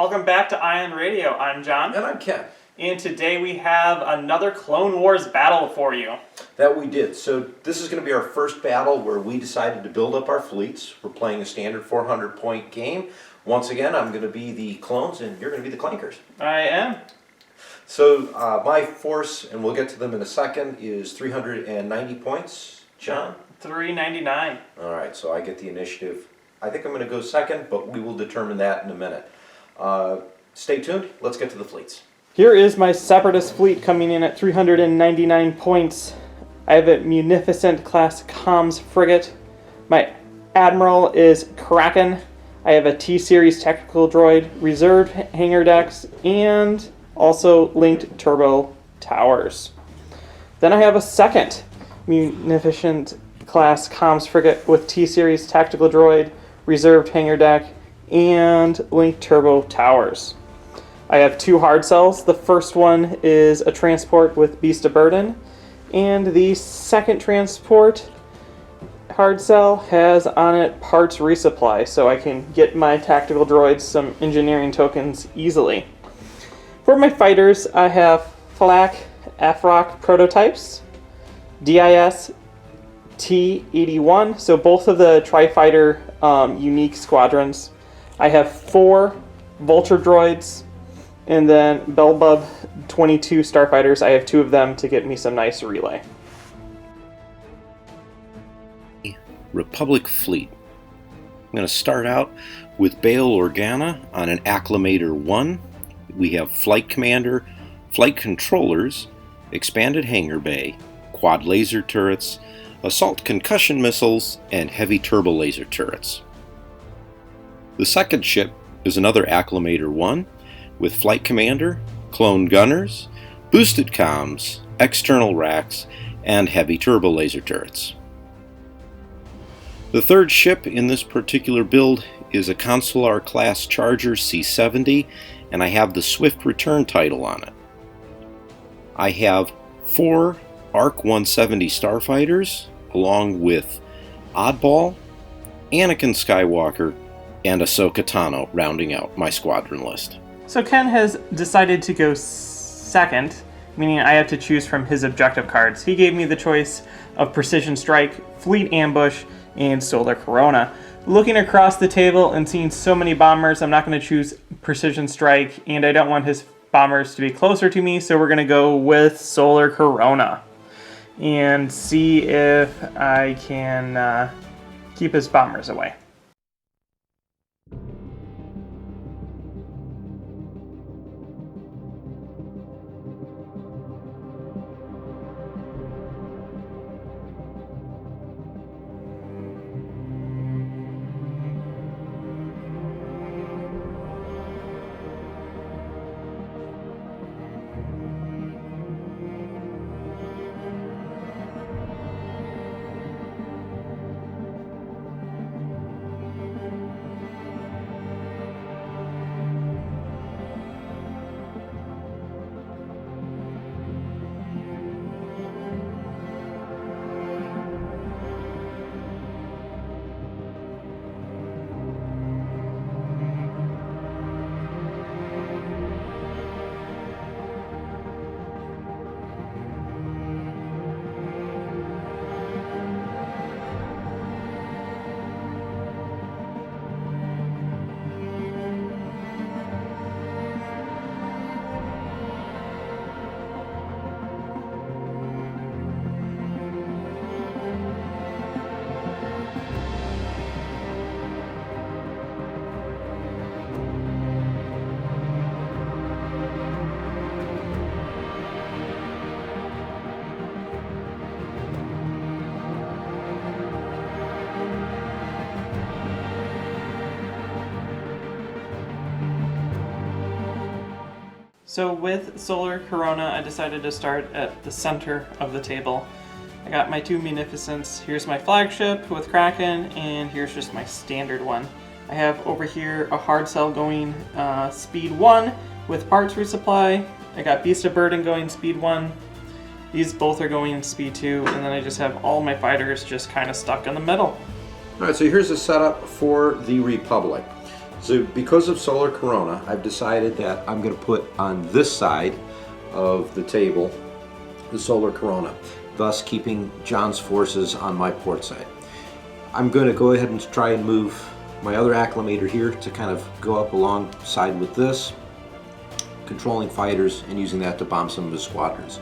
Welcome back to Ion Radio. I'm John. And I'm Ken. And today we have another Clone Wars battle for you. That we did. So this is going to be our first battle where we decided to build up our fleets. We're playing a standard 400-point game. Once again, I'm going to be the clones and you're going to be the clankers. I am. So my force, and we'll get to them in a second, is 390 points. John? 399. All right, so I get the initiative. I think I'm going to go second, but we will determine that in a minute. Stay tuned. Let's get to the fleets. Here is my Separatist fleet coming in at 399 points. I have a Munificent class comms frigate. My admiral is Kraken. I have a T-series tactical droid, reserved hangar decks, and also linked turbo towers. Then I have a second Munificent class comms frigate with T-series tactical droid, reserved hangar deck, and linked turbo towers. I have two hard cells. The first one is a transport with Beast of Burden, and the second transport hard cell has on it parts resupply, so I can get my tactical droids some engineering tokens easily. For my fighters, I have Flak Afrock prototypes, DIS T-81, so both of the Tri-Fighter unique squadrons. I have 4 Vulture droids, and then Belbub 22 starfighters. I have 2 of them to get me some nice relay. Republic fleet. I'm going to start out with Bail Organa on an Acclimator 1. We have Flight Commander, Flight Controllers, Expanded Hangar Bay, Quad Laser Turrets, Assault Concussion Missiles, and Heavy Turbo Laser Turrets. The second ship is another Acclimator 1 with Flight Commander, Clone Gunners, Boosted Comms, External Racks, and Heavy Turbo Laser Turrets. The third ship in this particular build is a Consular class Charger C-70, and I have the Swift Return title on it. I have 4 ARC 170 starfighters, along with Oddball, Anakin Skywalker, and Ahsoka Tano rounding out my squadron list. So Ken has decided to go second, meaning I have to choose from his objective cards. He gave me the choice of Precision Strike, Fleet Ambush, and Solar Corona. Looking across the table and seeing so many bombers, I'm not going to choose Precision Strike, and I don't want his bombers to be closer to me, so we're going to go with Solar Corona and see if I can keep his bombers away. So with Solar Corona, I decided to start at the center of the table. I got my 2 Munificents. Here's my flagship with Kraken, and here's just my standard one. I have over here a hard cell going speed 1 with parts resupply. I got Beast of Burden going speed 1. These both are going speed 2, and then I just have all my fighters just kind of stuck in the middle. All right, so here's the setup for the Republic. So because of Solar Corona, I've decided that I'm going to put on this side of the table the Solar Corona, thus keeping John's forces on my port side. I'm going to go ahead and try and move my other Acclimator here to kind of go up alongside with this, controlling fighters and using that to bomb some of his squadrons.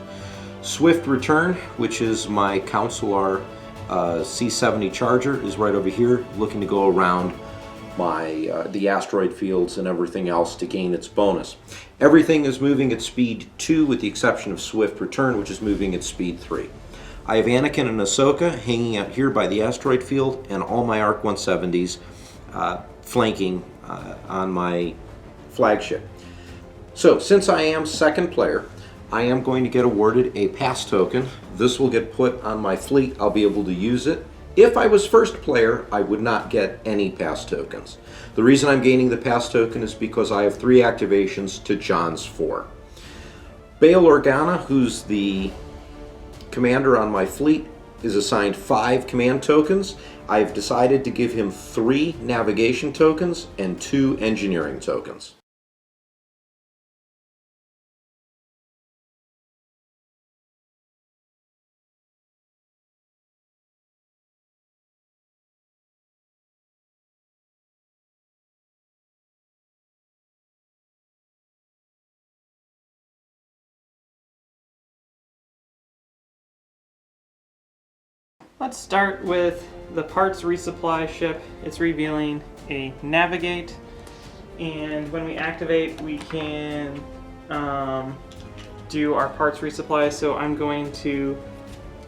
Swift Return, which is my Counselor C-70 Charger, is right over here, looking to go around the asteroid fields and everything else to gain its bonus. Everything is moving at speed 2 with the exception of Swift Return, which is moving at speed 3. I have Anakin and Ahsoka hanging out here by the asteroid field, and all my ARC 170s flanking on my flagship. So since I am second player, I am going to get awarded a pass token. This will get put on my fleet. I'll be able to use it. If I was first player, I would not get any pass tokens. The reason I'm gaining the pass token is because I have 3 activations to John's 4. Bail Organa, who's the commander on my fleet, is assigned 5 command tokens. I've decided to give him 3 navigation tokens and 2 engineering tokens. Let's start with the parts resupply ship. It's revealing a navigate, and when we activate we can do our parts resupply. So I'm going to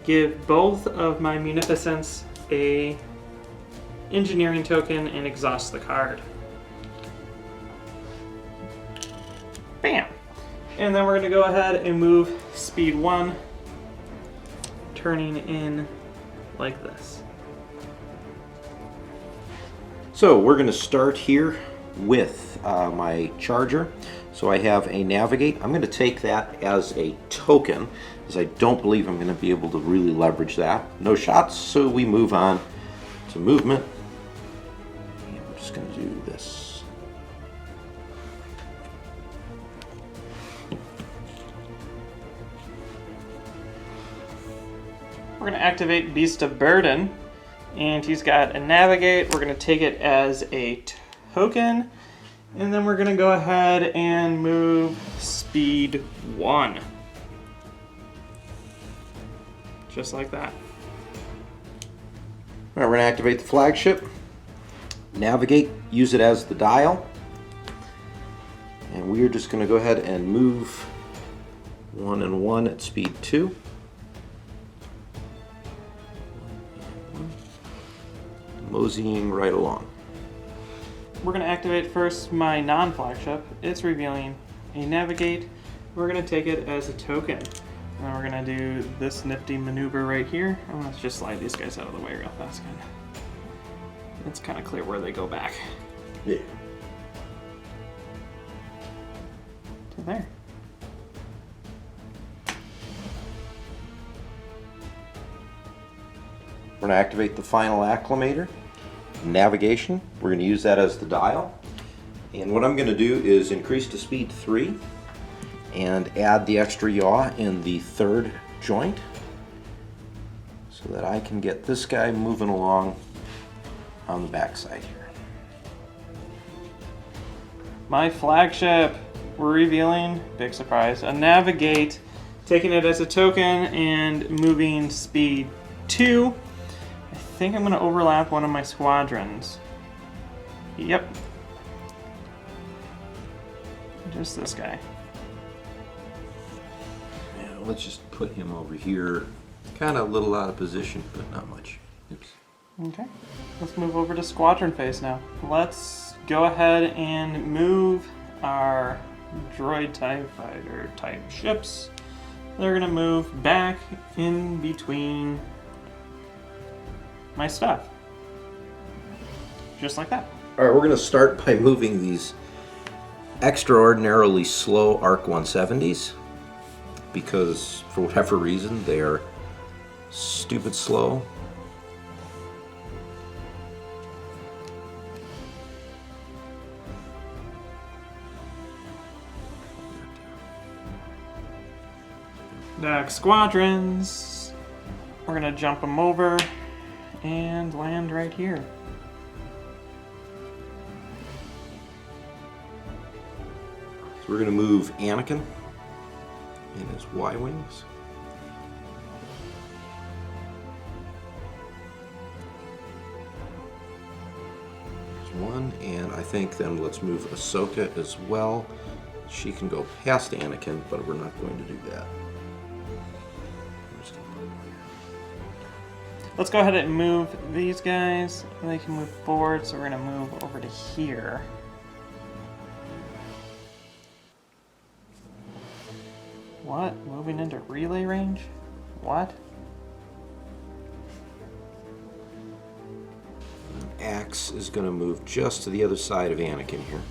give both of my munificence a engineering token and exhaust the card. Bam! And then we're going to go ahead and move speed 1, turning in like this. So we're going to start here with my charger. So I have a navigate. I'm going to take that as a token, as I don't believe I'm going to be able to really leverage that. No shots, so we move on to movement. And we're just going to do this. We're going to activate Beast of Burden, and he's got a navigate. We're going to take it as a token, and then we're going to go ahead and move speed 1. Just like that. All right, we're going to activate the flagship, navigate, use it as the dial, and we are just going to go ahead and move 1 and 1 at speed 2. Moseying right along. We're going to activate first my non-flagship. It's revealing a navigate. We're going to take it as a token. And then we're going to do this nifty maneuver right here. And let's just slide these guys out of the way real fast. It's kind of clear where they go back. Yeah. To there. We're going to activate the final Acclimator. Navigation, we're going to use that as the dial. And what I'm going to do is increase to speed 3 and add the extra yaw in the 3rd joint so that I can get this guy moving along on the backside here. My flagship, we're revealing, big surprise, a navigate, taking it as a token and moving speed 2. I think I'm going to overlap one of my squadrons. Yep. Just this guy. Yeah, let's just put him over here. Kind of a little out of position, but not much. Oops. Okay. Let's move over to squadron phase now. Let's go ahead and move our droid TIE fighter type ships. They're going to move back in between my stuff. Just like that. All right, we're going to start by moving these extraordinarily slow ARC 170s because for whatever reason they're stupid slow. Squadrons. We're gonna jump them over and land right here. So we're going to move Anakin in his Y-wings. There's one, and I think then let's move Ahsoka as well. She can go past Anakin, but we're not going to do that. Let's go ahead and move these guys. They can move forward, so we're going to move over to here. What? Moving into relay range? What? Axe is going to move just to the other side of Anakin here.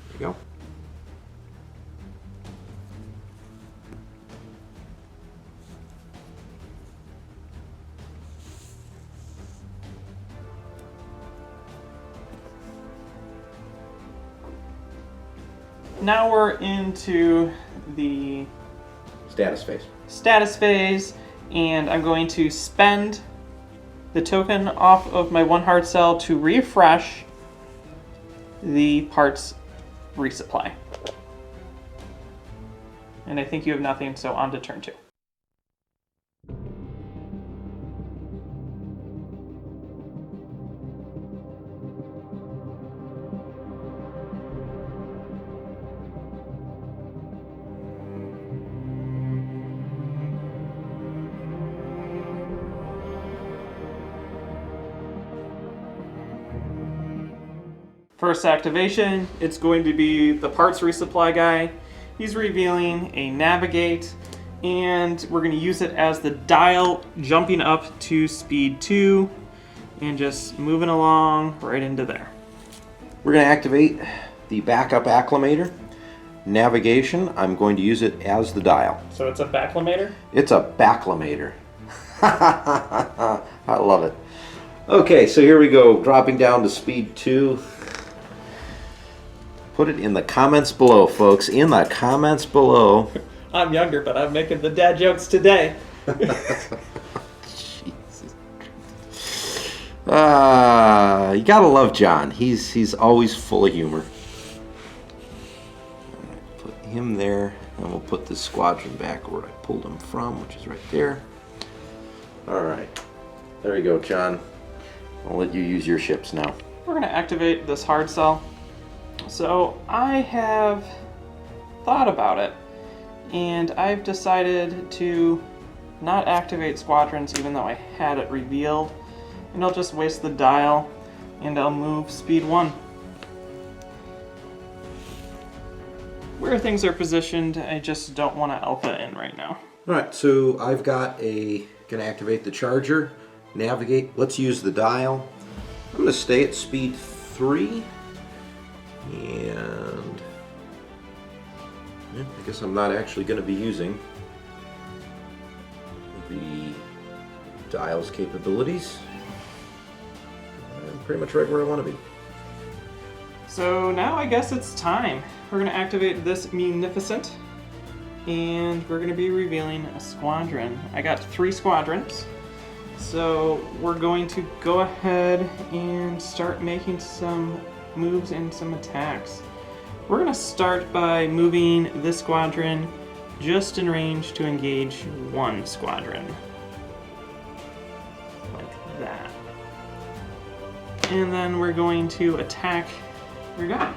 There you go. Now we're into the Status phase. status phase, and I'm going to spend the token off of my one hard cell to refresh the parts resupply. And I think you have nothing, so on to turn 2. First activation, it's going to be the parts resupply guy. He's revealing a navigate, and we're going to use it as the dial jumping up to speed 2 and just moving along right into there. We're going to activate the backup acclimator. Navigation, I'm going to use it as the dial. So it's a backlimator? It's a backlimator. I love it. Okay, so here we go, dropping down to speed 2. Put it in the comments below, folks. In the comments below. I'm younger, but I'm making the dad jokes today. Jesus. You gotta love John. He's always full of humor. Put him there, and we'll put this squadron back where I pulled him from, which is right there. All right, there you go, John. I'll let you use your ships now. We're going to activate this hard cell. So I have thought about it, and I've decided to not activate squadrons even though I had it revealed, and I'll just waste the dial and I'll move speed 1. Where things are positioned, I just don't want to alpha in right now. All right, so I've got gonna activate the charger, navigate. Let's use the dial. I'm gonna stay at speed 3. And I guess I'm not actually going to be using the dial's capabilities. I'm pretty much right where I want to be. So now I guess it's time. We're going to activate this munificent, and we're going to be revealing a squadron. I got 3 squadrons, so we're going to go ahead and start making some moves and some attacks. We're going to start by moving this squadron just in range to engage 1 squadron. Like that. And then we're going to attack your guy.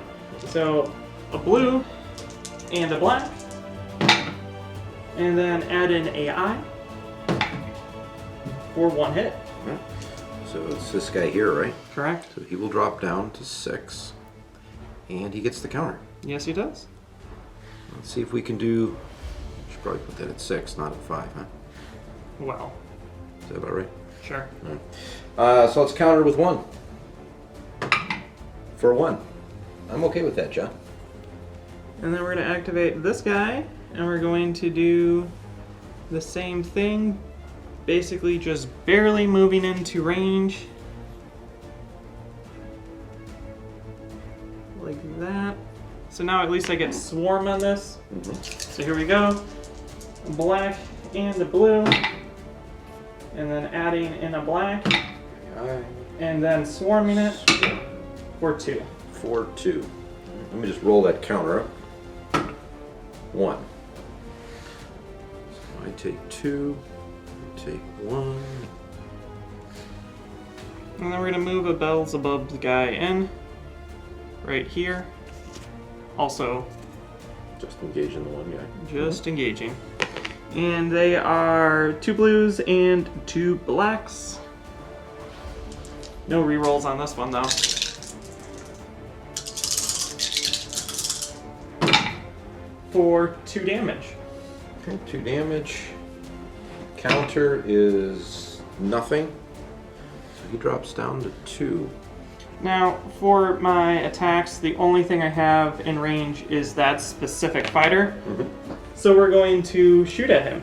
So a blue and a black. And then add in AI for 1 hit. So it's this guy here, right? Correct. So he will drop down to 6, and he gets the counter. Yes, he does. Let's see if we can do. Should probably put that at 6, not at 5, huh? Well, Is that about right? sure. So let's counter with 1. For 1. I'm okay with that, John. And then we're going to activate this guy, and we're going to do the same thing. Basically just barely moving into range. Like that. So now at least I get swarm on this. So here we go. A black and a blue. And then adding in a black. And then swarming it for 2. For 2. Let me just roll that counter up. 1. So I take 2. I take 1. And then we're going to move a bells above the guy in. Right here. Also, Just engaging the one guy. just engaging. And they are 2 blues and 2 blacks. No rerolls on this one though. For 2 damage. Okay, 2 damage. Counter is nothing. So he drops down to 2. Now, for my attacks, the only thing I have in range is that specific fighter. So we're going to shoot at him.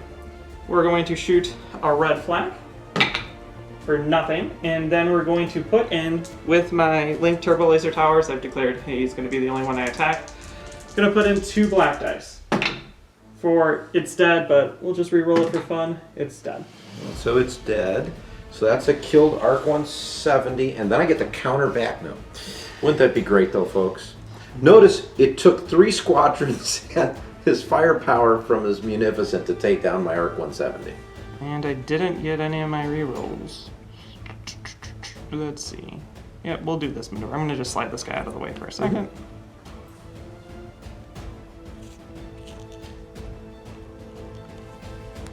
We're going to shoot a red flag for nothing, and then we're going to put in, with my Link Turbo Laser Towers, I've declared he's going to be the only one I attack. Going to put in 2 black dice. For it's dead, but we'll just re-roll it for fun. It's dead. So it's dead. So that's a killed Arc 170, and then I get the counter back now. Wouldn't that be great though, folks? Notice it took 3 squadrons and his firepower from his Munificent to take down my Arc 170. And I didn't get any of my rerolls. Let's see. Yep, we'll do this maneuver. I'm going to just slide this guy out of the way for a second.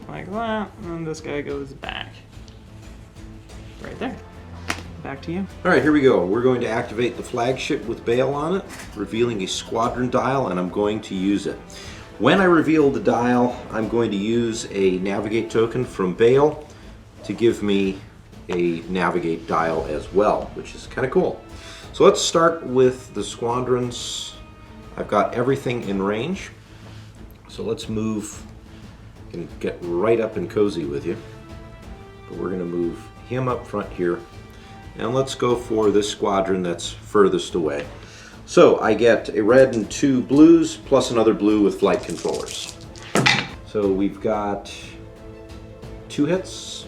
Like that, and this guy goes back. Right there. Back to you. All right, here we go. We're going to activate the flagship with Bail on it, revealing a squadron dial, and I'm going to use it. When I reveal the dial, I'm going to use a navigate token from Bail to give me a navigate dial as well, which is kind of cool. So let's start with the squadrons. I've got everything in range. So let's move and get right up and cozy with you. But we're going to move him up front here. And let's go for this squadron that's furthest away. So I get a red and 2 blues, plus another blue with flight controllers. So we've got 2 hits.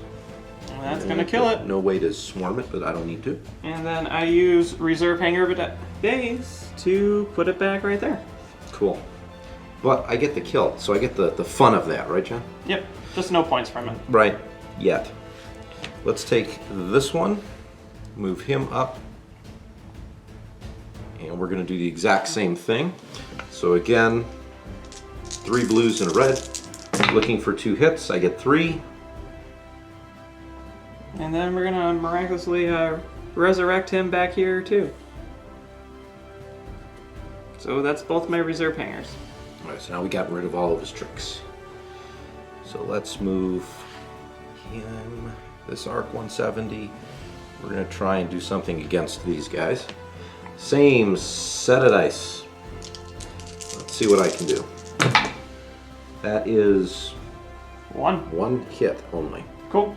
Well, that's going to kill it. No way to swarm it, but I don't need to. And then I use Reserve Hangar Base to put it back right there. Cool. But I get the kill, so I get the fun of that, right, John? Yep, just no points from it. Right, yet. Let's take this one, move him up, and we're going to do the exact same thing. So again, 3 blues and a red, looking for 2 hits. I get 3. And then we're going to miraculously resurrect him back here too. So that's both my reserve hangars. All right, so now we got rid of all of his tricks. So let's move him, this Arc 170. We're going to try and do something against these guys. Same set of dice. Let's see what I can do. That is 1 hit only. Cool.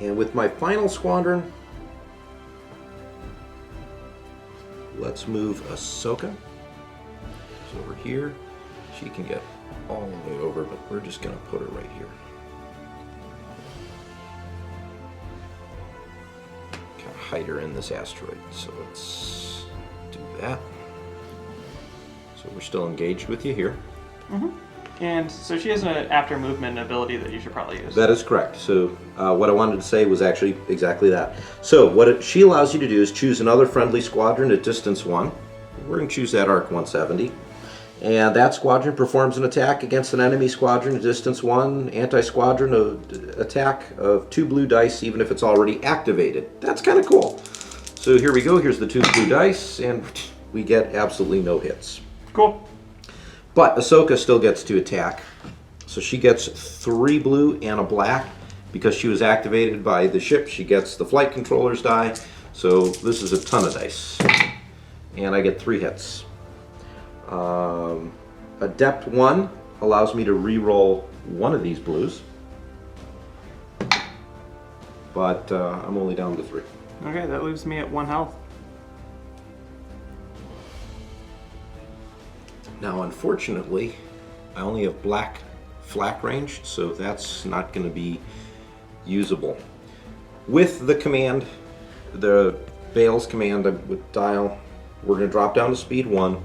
And with my final squadron, let's move Ahsoka. So over here, she can get all the way over, but we're just going to put her right here. Kind of hide her in this asteroid. So let's do that. So we're still engaged with you here. And so she has an after movement ability that you should probably use. That is correct. So what I wanted to say was actually exactly that. So what she allows you to do is choose another friendly squadron at distance 1. We're going to choose that Arc 170. And that squadron performs an attack against an enemy squadron at distance 1, anti-squadron attack of 2 blue dice, even if it's already activated. That's kind of cool. So here we go. Here's the 2 blue dice, and we get absolutely no hits. Cool. But Ahsoka still gets to attack. So she gets 3 blue and a black. Because she was activated by the ship, she gets the flight controllers die. So this is a ton of dice. And I get 3 hits. Adept 1 allows me to re-roll 1 of these blues. But I'm only down to 3. Okay, that leaves me at 1 health. Now, unfortunately, I only have black flak range, so that's not going to be usable. With the command, the Bail's command, I would dial, we're going to drop down to speed 1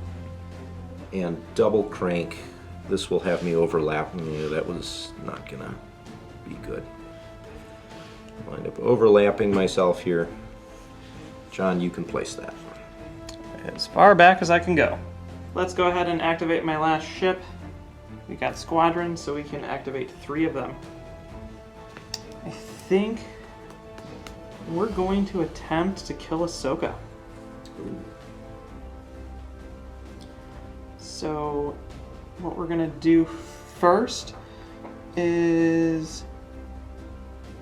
and double crank. This will have me overlap. Yeah, that was not going to be good. Wind up overlapping myself here. John, you can place that. As far back as I can go. Let's go ahead and activate my last ship. We got squadrons, so we can activate 3 of them. I think we're going to attempt to kill Ahsoka. Ooh. So what we're gonna do first is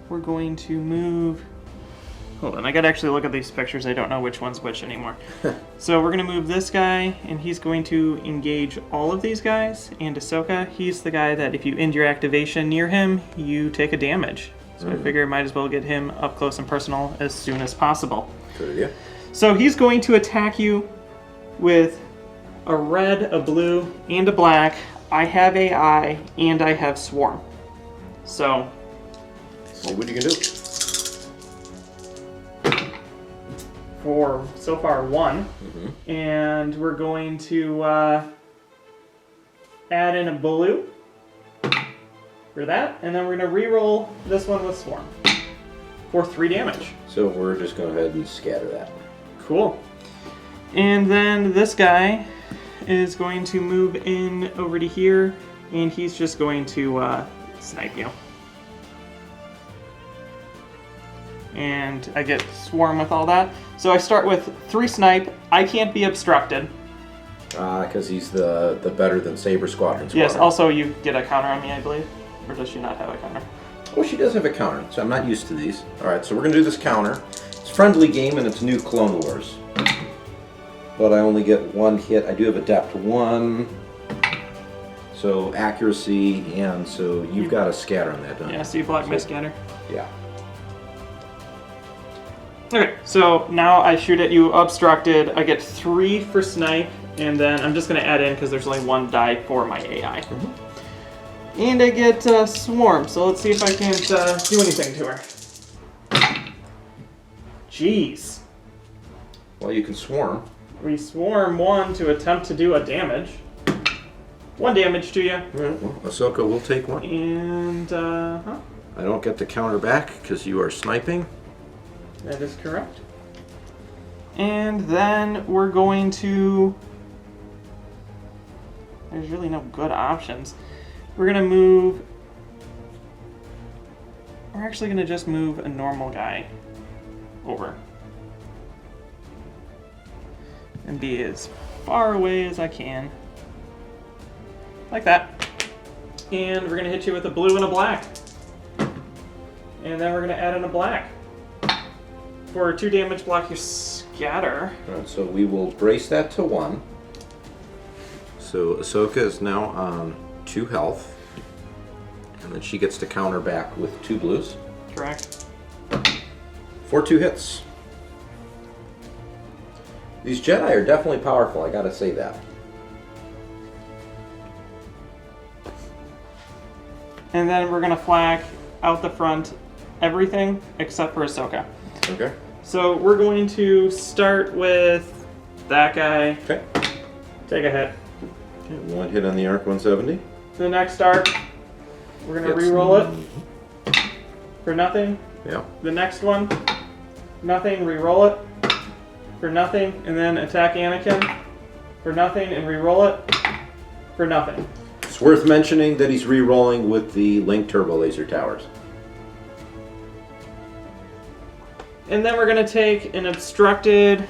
we're going to move. Hold on, I gotta actually look at these pictures. I don't know which one's which anymore. So we're gonna move this guy, and he's going to engage all of these guys. And Ahsoka, he's the guy that if you end your activation near him, you take a damage. So I figure I might as well get him up close and personal as soon as possible. Good idea. So he's going to attack you with a red, a blue, and a black. I have AI, and I have Swarm. So See what you can do. for so far 1, and we're going to add in a blue for that, and then we're going to re-roll this one with Swarm for 3 damage. So we're just going to go ahead and scatter that. Cool. And then this guy is going to move in over to here, and he's just going to snipe you. And I get Swarm with all that. So I start with 3 snipe. I can't be obstructed. Because he's the better than Saber Squadron. Yes, also you get a counter on me, I believe. Or does she not have a counter? Oh, she does have a counter, so I'm not used to these. Alright, so we're going to do this counter. It's a friendly game and it's new Clone Wars. But I only get 1 hit. I do have Adept 1. So accuracy, and so you've got a scatter on that, don't you? Yeah, so you block my scatter. Yeah. Okay, so now I shoot at you obstructed. I get 3 for snipe, and then I'm just going to add in because there's only 1 die for my AI. And I get Swarm, so let's see if I can't do anything to her. Jeez. Well, you can swarm. We swarm 1 to attempt to do a damage. 1 damage to you. Alright, well, Ahsoka will take 1. And, I don't get to counter back because you are sniping. That is correct. And then we're going to... There's really no good options. We're going to move... We're actually going to just move a normal guy over. And be as far away as I can. Like that. And we're going to hit you with a blue and a black. And then we're going to add in a black. For 2 damage, block your scatter. Alright, so we will brace that to 1. So Ahsoka is now on 2 health. And then she gets to counter back with 2 blues. Correct. For 2 hits. These Jedi are definitely powerful, I gotta say that. And then we're going to flak out the front everything except for Ahsoka. Okay. So we're going to start with that guy. Okay. Take a hit. Okay, 1 hit on the arc 170. The next arc, we're going to re-roll it for nothing. Yeah. The next one, nothing, re-roll it for nothing, and then attack Anakin for nothing and re-roll it for nothing. It's worth mentioning that he's re-rolling with the Link Turbo Laser Towers. And then we're going to take an obstructed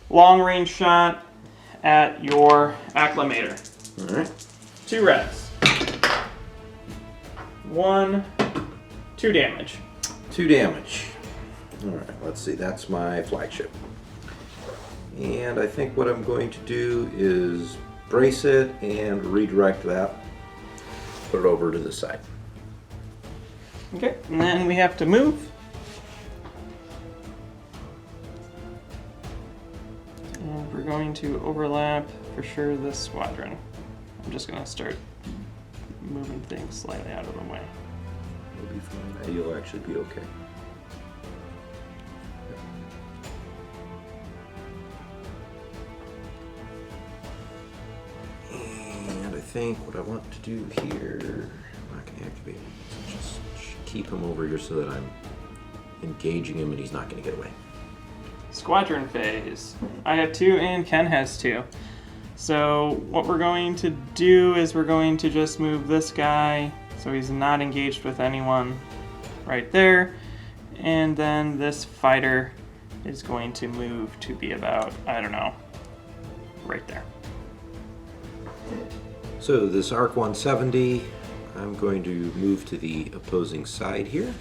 long-range shot at your Acclimator. Alright. 2 reds. 1, 2 damage. 2 damage. Alright, let's see, that's my flagship. And I think what I'm going to do is brace it and redirect that. Put it over to the side. Okay, and then we have to move. going to overlap for sure this squadron. I'm just going to start moving things slightly out of the way. You'll be fine. You'll actually be okay. And I think what I want to do here, I'm not going to activate him. So just keep him over here so that I'm engaging him and he's not going to get away. Squadron phase. I have 2 and Ken has 2. So what we're going to do is we're going to just move this guy so he's not engaged with anyone right there. And then this fighter is going to move to be about, I don't know, right there. So this Arc 170, I'm going to move to the opposing side here.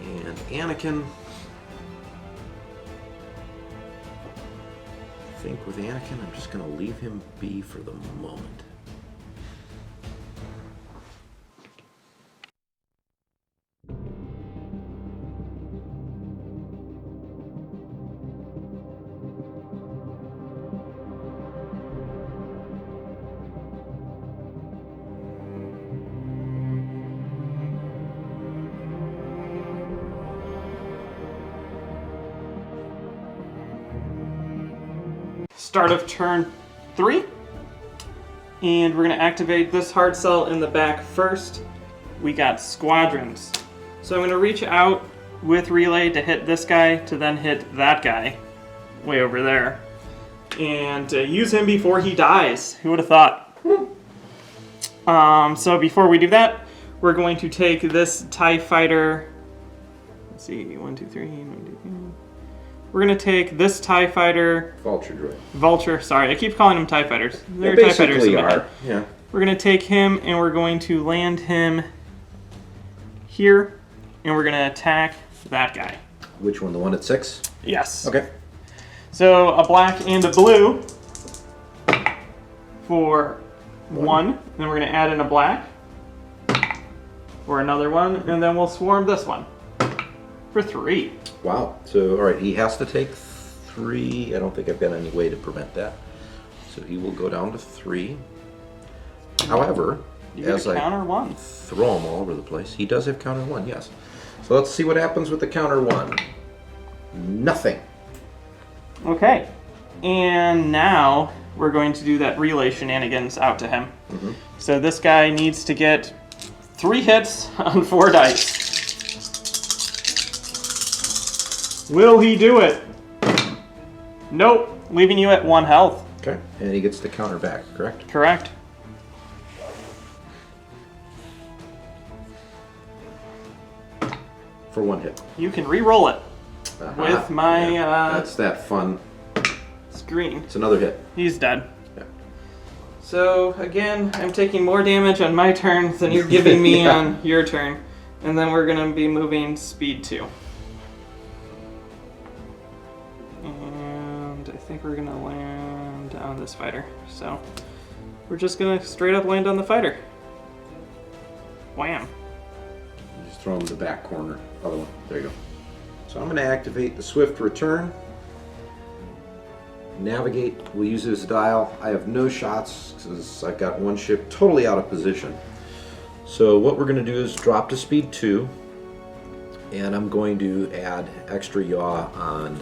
And Anakin, I think with Anakin, I'm just going to leave him be for the moment. Start of turn 3, and we're going to activate this hard cell in the back first. We got squadrons, so I'm going to reach out with relay to hit this guy to then hit that guy way over there and use him before he dies. Who would have thought? So before we do that, we're going to take this TIE fighter. Let's see, 1 2 3 1 2 3. We're going to take this TIE fighter... Vulture droid. Vulture, sorry. I keep calling them TIE fighters. They're TIE fighters in my head. Yeah. We're going to take him and we're going to land him here. And we're going to attack that guy. Which one? The one at 6? Yes. Okay. So a black and a blue for 1. Then we're going to add in a black for another one. And then we'll swarm this one for 3. Wow. So, all right, he has to take 3. I don't think I've got any way to prevent that. So he will go down to 3. However, as I counter 1. throw him all over the place, he does have counter 1, yes. So let's see what happens with the counter 1. Nothing. Okay. And now we're going to do that relay shenanigans out to him. Mm-hmm. So this guy needs to get 3 hits on 4 dice. Will he do it? Nope. Leaving you at 1 health. Okay. And he gets the counter back, correct? Correct. For 1 hit. You can re-roll it Uh-huh. with my That's that fun. screen. It's another hit. He's dead. Yeah. So again, I'm taking more damage on my turn than you're giving me Yeah. on your turn. And then we're going to be moving speed 2. And I think we're going to land on this fighter. So we're just going to straight up land on the fighter. Wham. Just throw him in the back corner. Other one. There you go. So I'm going to activate the swift return. Navigate. We'll use this dial. I have no shots because I've got 1 ship totally out of position. So what we're going to do is drop to speed 2. And I'm going to add extra yaw on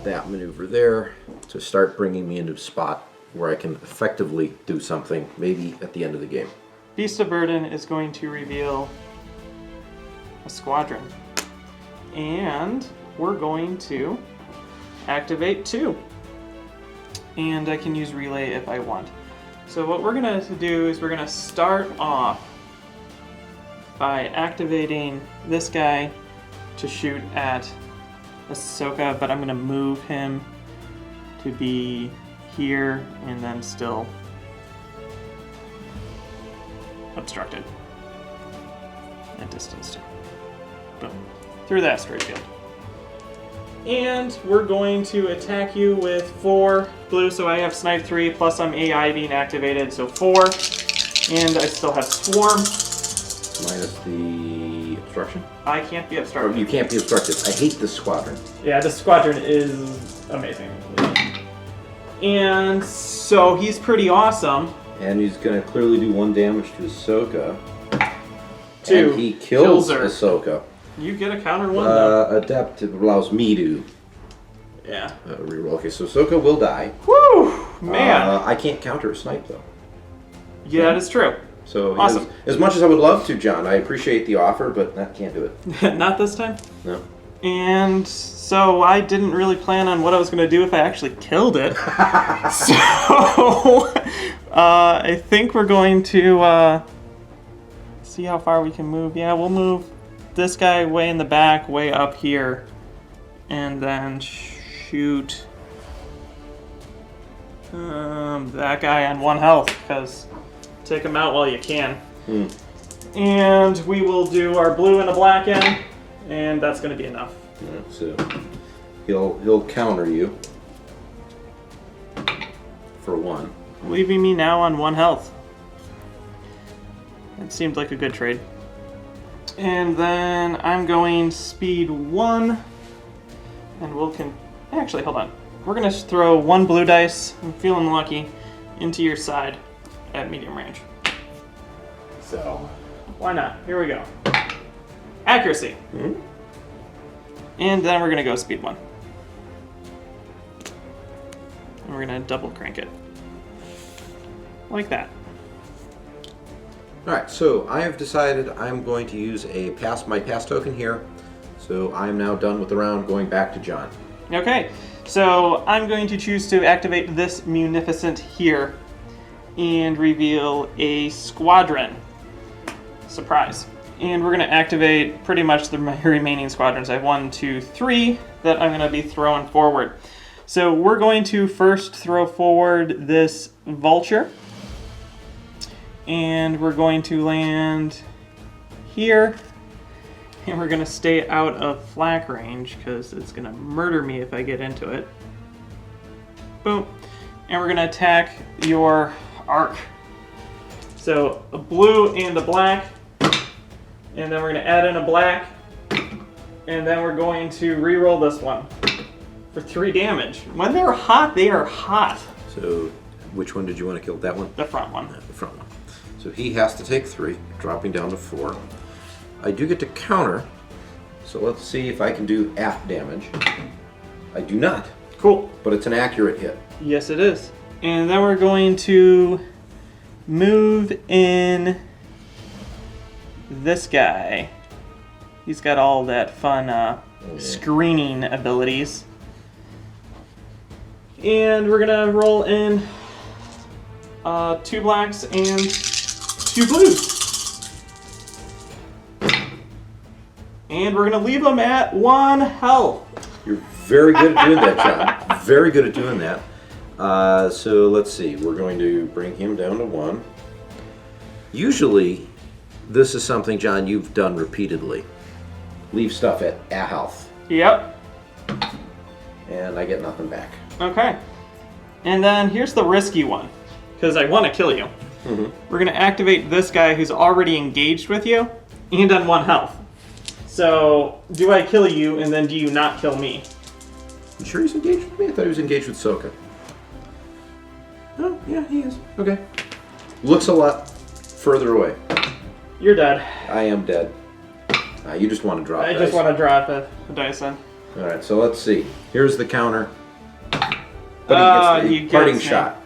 that maneuver there to start bringing me into a spot where I can effectively do something, maybe at the end of the game. Beast of Burden is going to reveal a squadron. And we're going to activate 2. And I can use relay if I want. So what we're going to do is we're going to start off by activating this guy to shoot at Ahsoka, but I'm going to move him to be here and then still obstructed and distanced. Boom. Through the asteroid field. And we're going to attack you with 4 blue, so I have Snipe 3, plus I'm AI being activated, so 4. And I still have Swarm. Minus the obstruction? I can't be Or obstructed. you can't be obstructed. I hate this squadron. Yeah, this squadron is amazing. And so he's pretty awesome. And he's going to clearly do 1 damage to Ahsoka. 2. And he kills her. Ahsoka. You get a counter 1 though. Adept allows me to Yeah. reroll. Okay, so Ahsoka will die. Woo! Man. I can't counter a snipe though. Yeah, that is true. So Awesome. as much as I would love to, John, I appreciate the offer, but I can't do it. Not this time. No. And so I didn't really plan on what I was going to do if I actually killed it. So I think we're going to see how far we can move. Yeah, we'll move this guy way in the back, way up here, and then shoot that guy on 1 health, because take him out while you can. And we will do our blue and a black in, and that's going to be enough. Yeah, so he'll counter you for 1. Leaving me now on 1 health. It seemed like a good trade. And then I'm going speed 1, and we'll actually, hold on. We're going to throw 1 blue dice, I'm feeling lucky, into your side at medium range. So, why not? Here we go. Accuracy. And then we're going to go speed 1. And we're going to double crank it. Like that. Alright, so I have decided I'm going to use my pass token here. So I'm now done with the round, going back to John. Okay, so I'm going to choose to activate this munificent here and reveal a squadron. Surprise. And we're going to activate pretty much my remaining squadrons. I have 1, 2, 3 that I'm going to be throwing forward. So we're going to first throw forward this vulture. And we're going to land here. And we're going to stay out of flak range because it's going to murder me if I get into it. Boom. And we're going to attack your arc. So a blue and a black. And then we're going to add in a black. And then we're going to re-roll this one for 3 damage. When they're hot, they are hot. So which one did you want to kill? That one? The front one. The front one. So he has to take 3, dropping down to 4. I do get to counter, so let's see if I can do aft damage. I do not. Cool. But it's an accurate hit. Yes, it is. And then we're going to move in this guy. He's got all that fun screening abilities. And we're going to roll in 2 blacks and 2 blues. And we're going to leave them at 1 health. You're very good at doing that, John. Very good at doing that. So let's see. We're going to bring him down to 1. Usually, this is something, John, you've done repeatedly. Leave stuff at a health. Yep. And I get nothing back. Okay. And then here's the risky one, because I want to kill you. We're going to activate this guy who's already engaged with you and on 1 health. So, do I kill you, and then do you not kill me? You sure he's engaged with me? I thought he was engaged with Soka. Oh, yeah, he is. Okay. Looks a lot further away. You're dead. I am dead. You just want to drop I dice. just want to drop the dice in. Alright, so let's see. Here's the counter. But he gets the parting shot.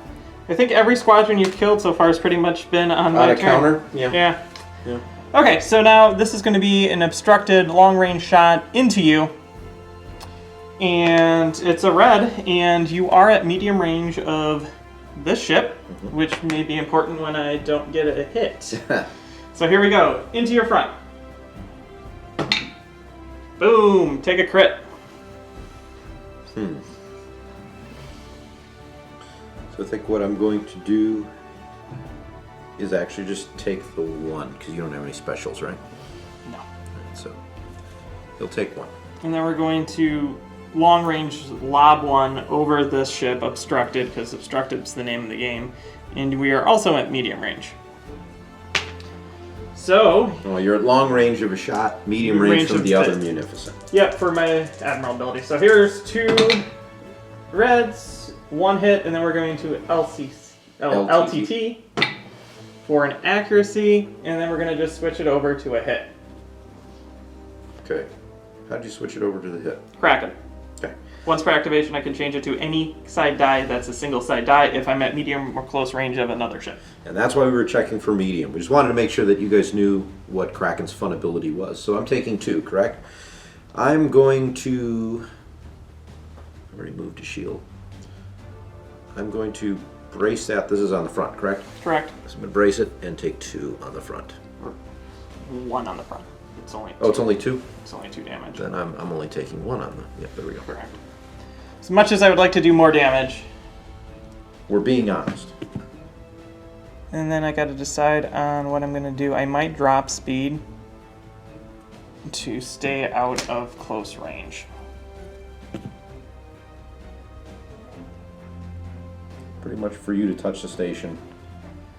I think every squadron you've killed so far has pretty much been on my On a turn. counter? Yeah. Yeah. Okay, so now this is going to be an obstructed long-range shot into you. And it's a red, and you are at medium range of this ship, which may be important when I don't get a hit. So here we go. Into your front. Boom! Take a crit. So I think what I'm going to do is actually just take the 1, because you don't have any specials, right? No. So he'll take 1. And then we're going to long range lob 1 over this ship, obstructed, because obstructed's the name of the game. And we are also at medium range. So, Well, you're at long range of a shot, medium range from the other munificent. yep, for my Admiral ability. So here's 2 reds, 1 hit, and then we're going to LTT for an accuracy, and then we're going to just switch it over to a hit. Okay. How'd you switch it over to the hit? Kraken. Okay. Once per activation, I can change it to any side die that's a single side die if I'm at medium or close range of another ship. And that's why we were checking for medium. We just wanted to make sure that you guys knew what Kraken's fun ability was. So I'm taking 2, correct? I'm going to... I already moved a shield. I'm going to brace that. This is on the front, correct? Correct. So I'm going to brace it and take 2 on the front. Or 1 on the front. It's only 2. Oh, it's only 2? It's only 2 damage. Then I'm only taking 1 on the... Yep, there we go. Correct. As much as I would like to do more damage, We're being honest. and then I got to decide on what I'm going to do. I might drop speed to stay out of close range. Pretty much for you to touch the station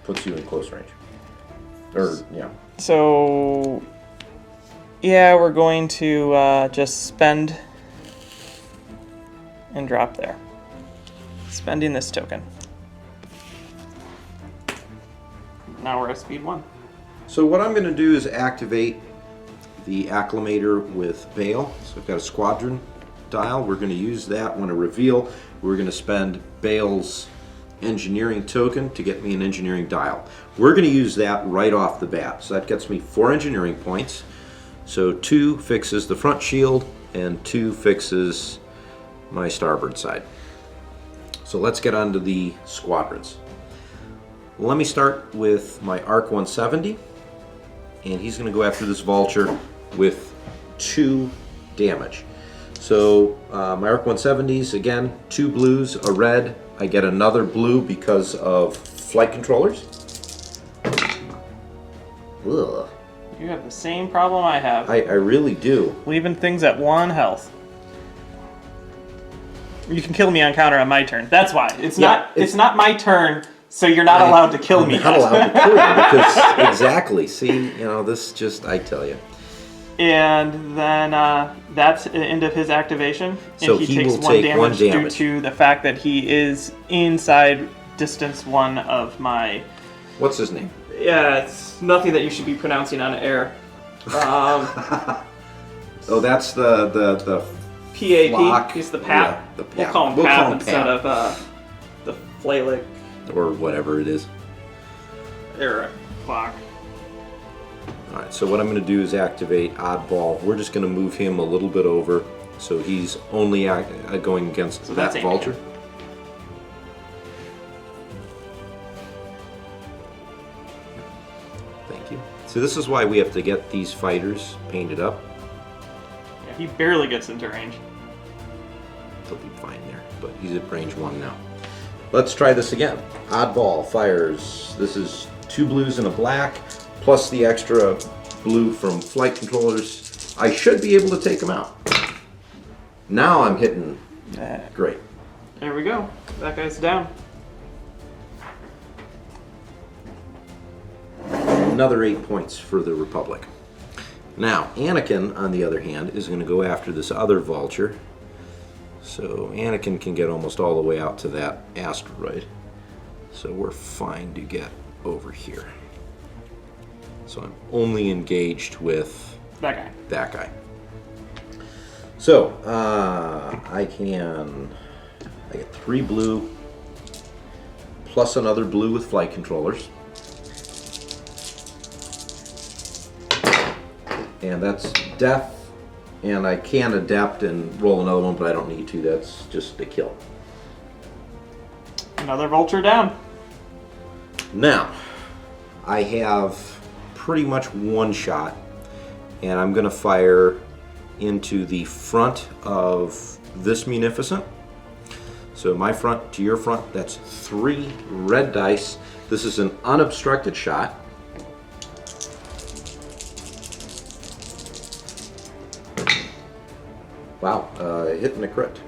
puts you in close range. Or, yeah. So, yeah, we're going to just spend and drop there. Spending this token. Now we're at speed 1. So what I'm going to do is activate the Acclimator with Bail. So I've got a squadron dial. We're going to use that when I reveal. We're going to spend Bail's engineering token to get me an engineering dial. We're going to use that right off the bat. So that gets me 4 engineering points. So 2 fixes the front shield and 2 fixes my starboard side. So let's get on to the squadrons. Let me start with my Arc 170, and he's going to go after this vulture with 2 damage. So my Arc 170s, again, 2 blues, a red. I get another blue because of flight controllers. Ugh. You have the same problem I have. I really do. Leaving things at 1 health. You can kill me on counter on my turn. That's why. It's not my turn, so you're not allowed to kill me. I'm not allowed to kill you because exactly. See, this just, I tell you. And then that's the end of his activation. And So he he takes will 1 take damage, 1 damage due to the fact that he is inside distance 1 of my... What's his name? Yeah, it's nothing that you should be pronouncing on air. Oh, that's the PAP. flock. He's the PAP. Yeah, We'll call him PAP instead of the Flalic or whatever it is. or Flock. All right, so what I'm going to do is activate Oddball. We're just going to move him a little bit over, so he's only going against that vulture. Thank you. So this is why we have to get these fighters painted up. Yeah, he barely gets into range. He'll be fine there, but he's at range 1 now. Let's try this again. Oddball fires. This is 2 blues and a black, plus the extra blue from flight controllers. I should be able to take him out. Now I'm hitting great. There we go. That guy's down. Another 8 points for the Republic. Now, Anakin, on the other hand, is going to go after this other vulture. So Anakin can get almost all the way out to that asteroid. So we're fine to get over here. So I'm only engaged with That guy. So I get 3 blue plus another blue with flight controllers. And that's death. And I can adapt and roll another one, but I don't need to. That's just a kill. Another vulture down. Now, I have pretty much 1 shot, and I'm going to fire into the front of this munificent. So my front to your front, that's 3 red dice. This is an unobstructed shot. Wow, hitting a crit.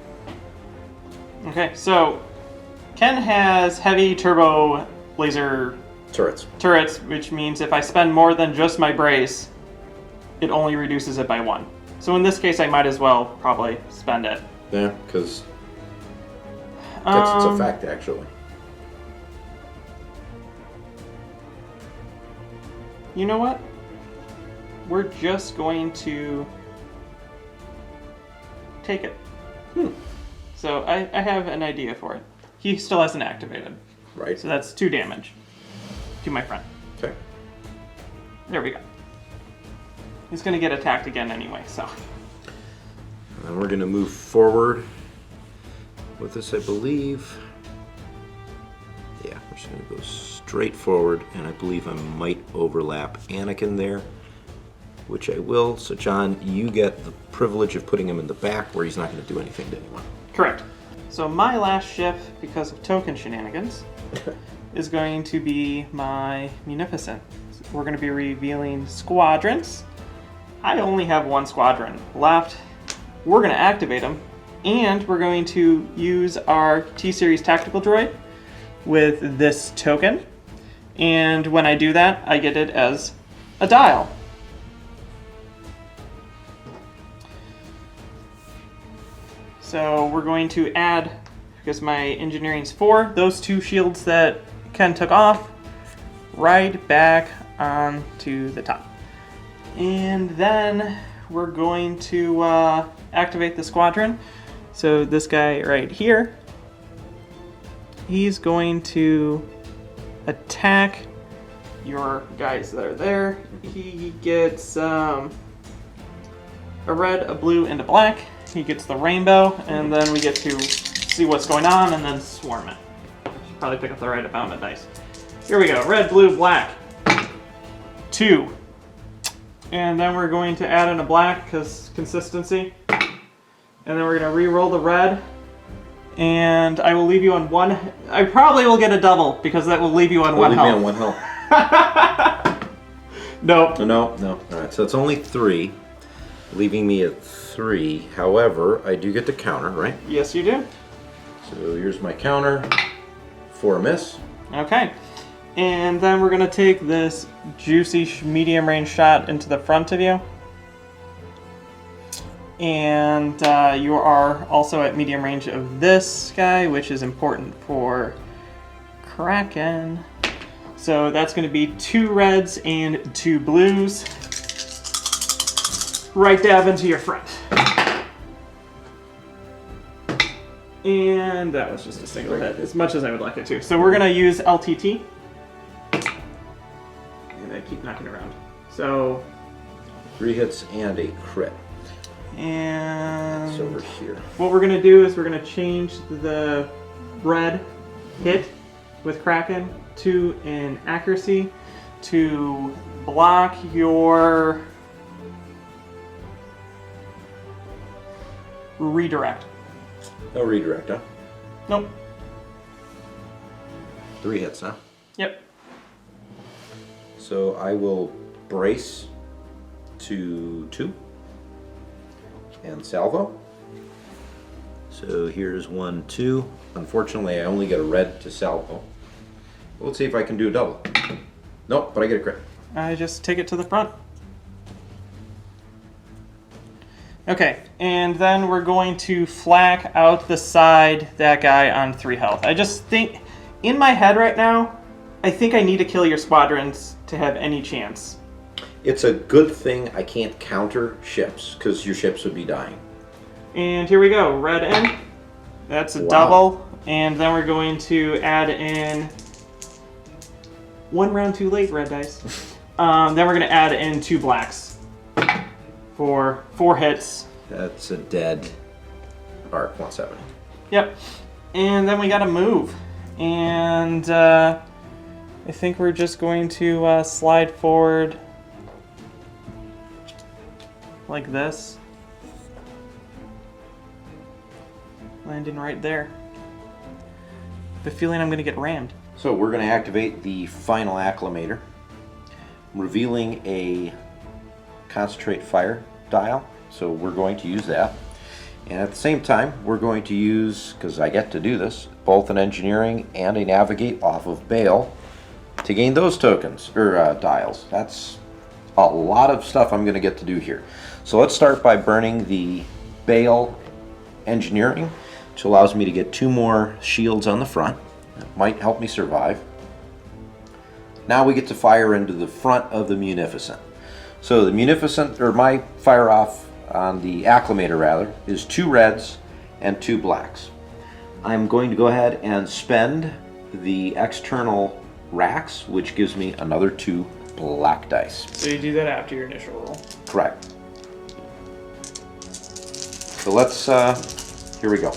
Okay, so Ken has heavy turbo laser turrets, which means if I spend more than just my brace, it only reduces it by 1. So in this case, I might as well probably spend it. Yeah, because gets its effect, actually. You know what? We're just going to take it. So I have an idea for it. He still hasn't activated. Right. So that's 2 damage to my friend. Okay. There we go. He's going to get attacked again anyway, so. And we're going to move forward with this, I believe. Yeah, we're just going to go straight forward, and I believe I might overlap Anakin there, which I will. So, John, you get the privilege of putting him in the back where he's not going to do anything to anyone. Correct. So my last ship, because of token shenanigans, is going to be my Munificent. We're going to be revealing squadrons. I only have 1 squadron left. We're going to activate them, and we're going to use our T-Series tactical droid with this token. And when I do that, I get it as a dial. So we're going to add, because my engineering's 4, those 2 shields that Ken took off, right back onto the top. And then we're going to activate the squadron. So this guy right here, he's going to attack your guys that are there. He gets a red, a blue, and a black. He gets the rainbow, and then we get to see what's going on and then swarm it. Should probably pick up the right amount of dice. Here we go. Red, blue, black. 2. And then we're going to add in a black because consistency. And then we're going to re-roll the red. And I will leave you on 1. I probably will get a double because that will leave you on 1 health. Leave me on 1 health. Nope. No. All right, so it's only 3, leaving me at 3. However, I do get to counter, right? Yes, you do. So here's my counter for a miss. Okay. And then we're going to take this juicy medium range shot into the front of you. And you are also at medium range of this guy, which is important for Kraken. So that's going to be 2 reds and 2 blues. Right dab into your front. And that was just a single hit, as much as I would like it to. So we're going to use LTT. And I keep knocking around. So 3 hits and a crit. And It's over here. what we're going to do is we're going to change the red hit with Kraken to an accuracy to block your redirect. No redirect, huh? Nope. 3 hits, huh? Yep. So I will brace to 2 and salvo. So here's 1, 2. Unfortunately, I only get a red to salvo. Let's see if I can do a double. Nope, but I get a crit. I just take it to the front. Okay, and then we're going to flak out the side that guy on 3 health. I just think, in my head right now, I think I need to kill your squadrons to have any chance. It's a good thing I can't counter ships, because your ships would be dying. And here we go, red in. That's a double. And then we're going to add in 1 round too late, red dice. Then we're going to add in 2 blacks for 4 hits. That's a dead arc 170. Yep. And then we got to move. And I think we're just going to slide forward like this. Landing right there. The feeling I'm going to get rammed. So we're going to activate the final Acclimator, revealing a concentrate fire dial. So we're going to use that. And at the same time, we're going to use, because I get to do this, both an engineering and a navigate off of Bail to gain those tokens, or dials. That's a lot of stuff I'm going to get to do here. So let's start by burning the Bail Engineering, which allows me to get 2 more shields on the front. That might help me survive. Now we get to fire into the front of the Munificent. So the Munificent, or my fire off on the Acclimator rather, is 2 reds and 2 blacks. I'm going to go ahead and spend the external racks, which gives me another 2 black dice. So you do that after your initial roll. Correct. So let's, here we go.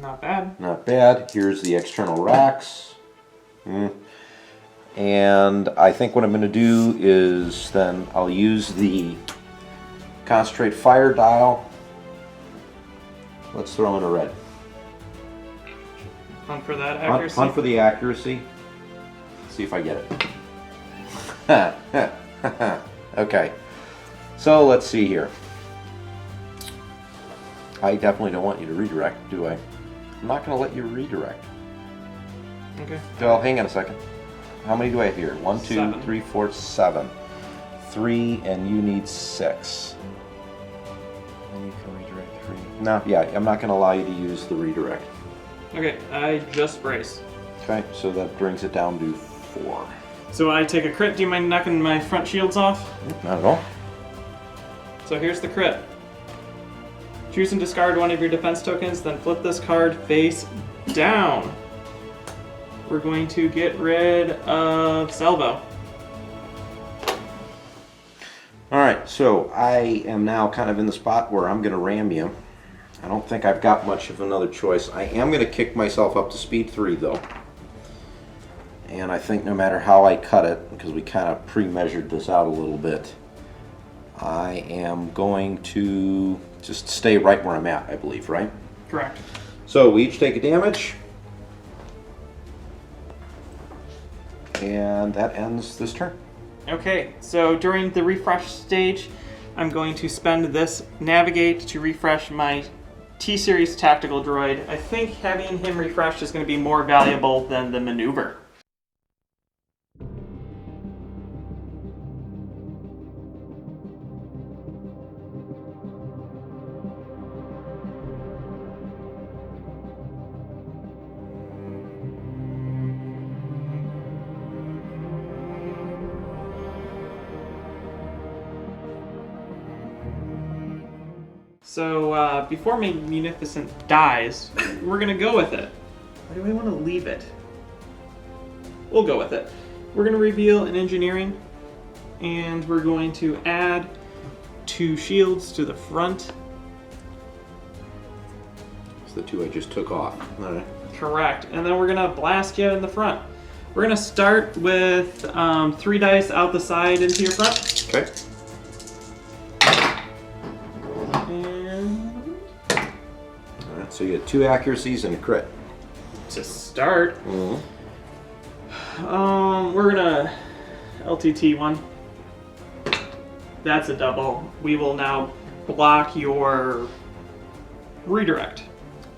Not bad. Not bad. Here's the external racks. And I think what I'm going to do is then I'll use the concentrate fire dial. Let's throw in a red. Hunt for that accuracy. Hunt for the accuracy. See if I get it. Okay. So let's see here. I definitely don't want you to redirect, do I? I'm not going to let you redirect. Okay. Well, hang on a second. How many do I have here? 1, 2, 7. 3, 4, 7. 3, and you need 6. And you can redirect 3. No, yeah, I'm not going to allow you to use the redirect. Okay, I just brace. Okay, so that brings it down to 4. So I take a crit. Do you mind knocking my front shields off? Not at all. So here's the crit. Choose and discard one of your defense tokens, then flip this card face down. We're going to get rid of Salvo. Alright, so I am now kind of in the spot where I'm going to ram you. I don't think I've got much of another choice. I am going to kick myself up to speed 3 though. And I think no matter how I cut it, because we kind of pre-measured this out a little bit, I am going to just stay right where I'm at, I believe, right? Correct. So we each take a damage. And that ends this turn. Okay, so during the refresh stage, I'm going to spend this navigate to refresh my T-Series tactical droid. I think having him refreshed is going to be more valuable than the maneuver. So before my Munificent dies, we're going to go with it. Or do we want to leave it? We'll go with it. We're going to reveal an engineering, and we're going to add 2 shields to the front. It's the 2 I just took off. All right. Correct. And then we're going to blast you in the front. We're going to start with 3 dice out the side into your front. Okay. Alright, so you get 2 accuracies and a crit. To start, Mm-hmm. we're gonna LTT 1. That's a double. We will now block your redirect.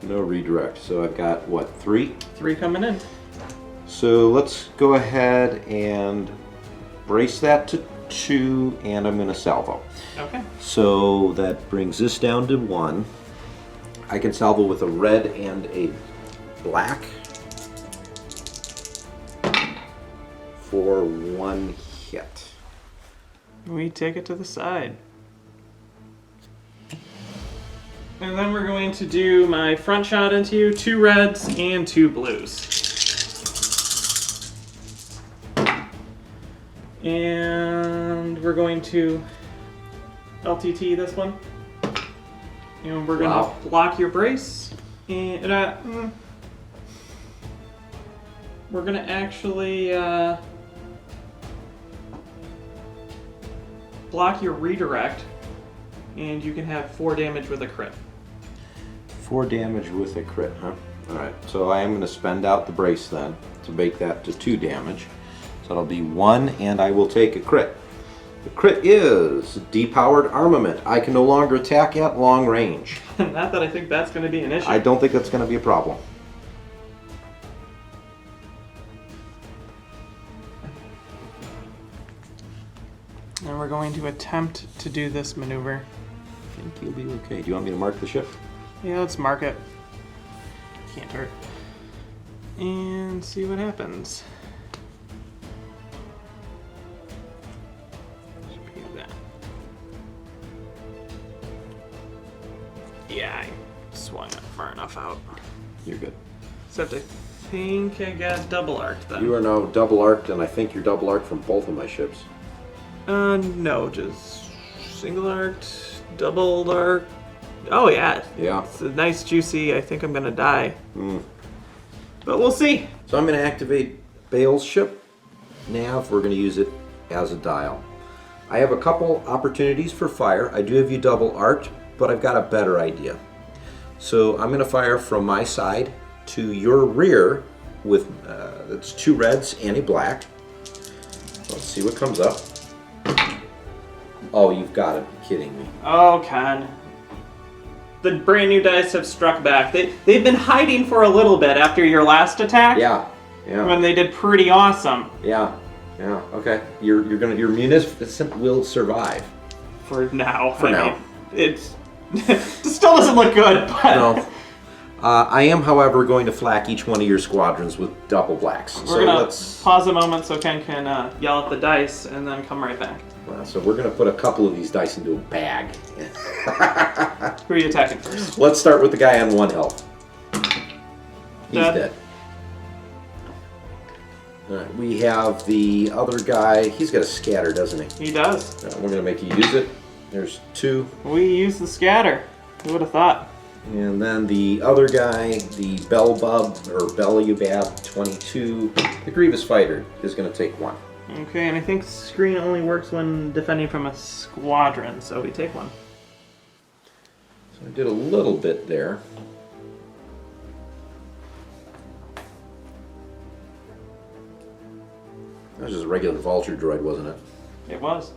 No redirect. So I've got, what, 3? 3 coming in. So let's go ahead and brace that to 2, and I'm going to salvo. Okay. So that brings this down to 1. I can salvo with a red and a black for 1 hit. We take it to the side. And then we're going to do my front shot into you, 2 reds and 2 blues. And we're going to LTT this one. And we're going to block your brace. And we're going to actually block your redirect. And you can have 4 damage with a crit. 4 damage with a crit, huh? Alright, so I am going to spend out the brace then to make that to 2 damage. So it'll be 1, and I will take a crit. The crit is depowered armament. I can no longer attack at long range. Not that I think that's going to be an issue. I don't think that's going to be a problem. we're going to attempt to do this maneuver. I think you'll be okay. Do you want me to mark the ship? Yeah, let's mark it. Can't hurt. And see what happens. Yeah, I swung it far enough out. You're good. Except I think I got double arced then. You are now double arced, and I think you're double arced from both of my ships. No, just single arced, double arced. Oh yeah. Yeah. It's a nice juicy. I think I'm gonna die. Mm. But we'll see. So I'm going to activate Bail's ship. Nav, we're going to use it as a dial. I have a couple opportunities for fire. I do have you double arced, but I've got a better idea. So I'm going to fire from my side to your rear with that's 2 reds and a black. Let's see what comes up. Oh, you've got to be kidding me. Oh, Con. The brand new dice have struck back. They've been hiding for a little bit after your last attack. Yeah, yeah. When they did pretty awesome. Yeah, yeah. Okay, your munificent will survive. For now. For now. It still doesn't look good, but... No. I am, however, going to flak each one of your squadrons with double blacks. We're going to pause a moment so Ken can yell at the dice and then come right back. So we're going to put a couple of these dice into a bag. Who are you attacking first? Let's start with the guy on 1 health. He's dead. All right, we have the other guy. He's got a scatter, doesn't he? He does. We're going to make you use it. There's 2. We use the scatter. Who would have thought? And then the other guy, the Belbub, or Belubab 22, the Grievous Fighter, is going to take 1. Okay, and I think screen only works when defending from a squadron, so we take 1. So I did a little bit there. That was just a regular vulture droid, wasn't it? It was.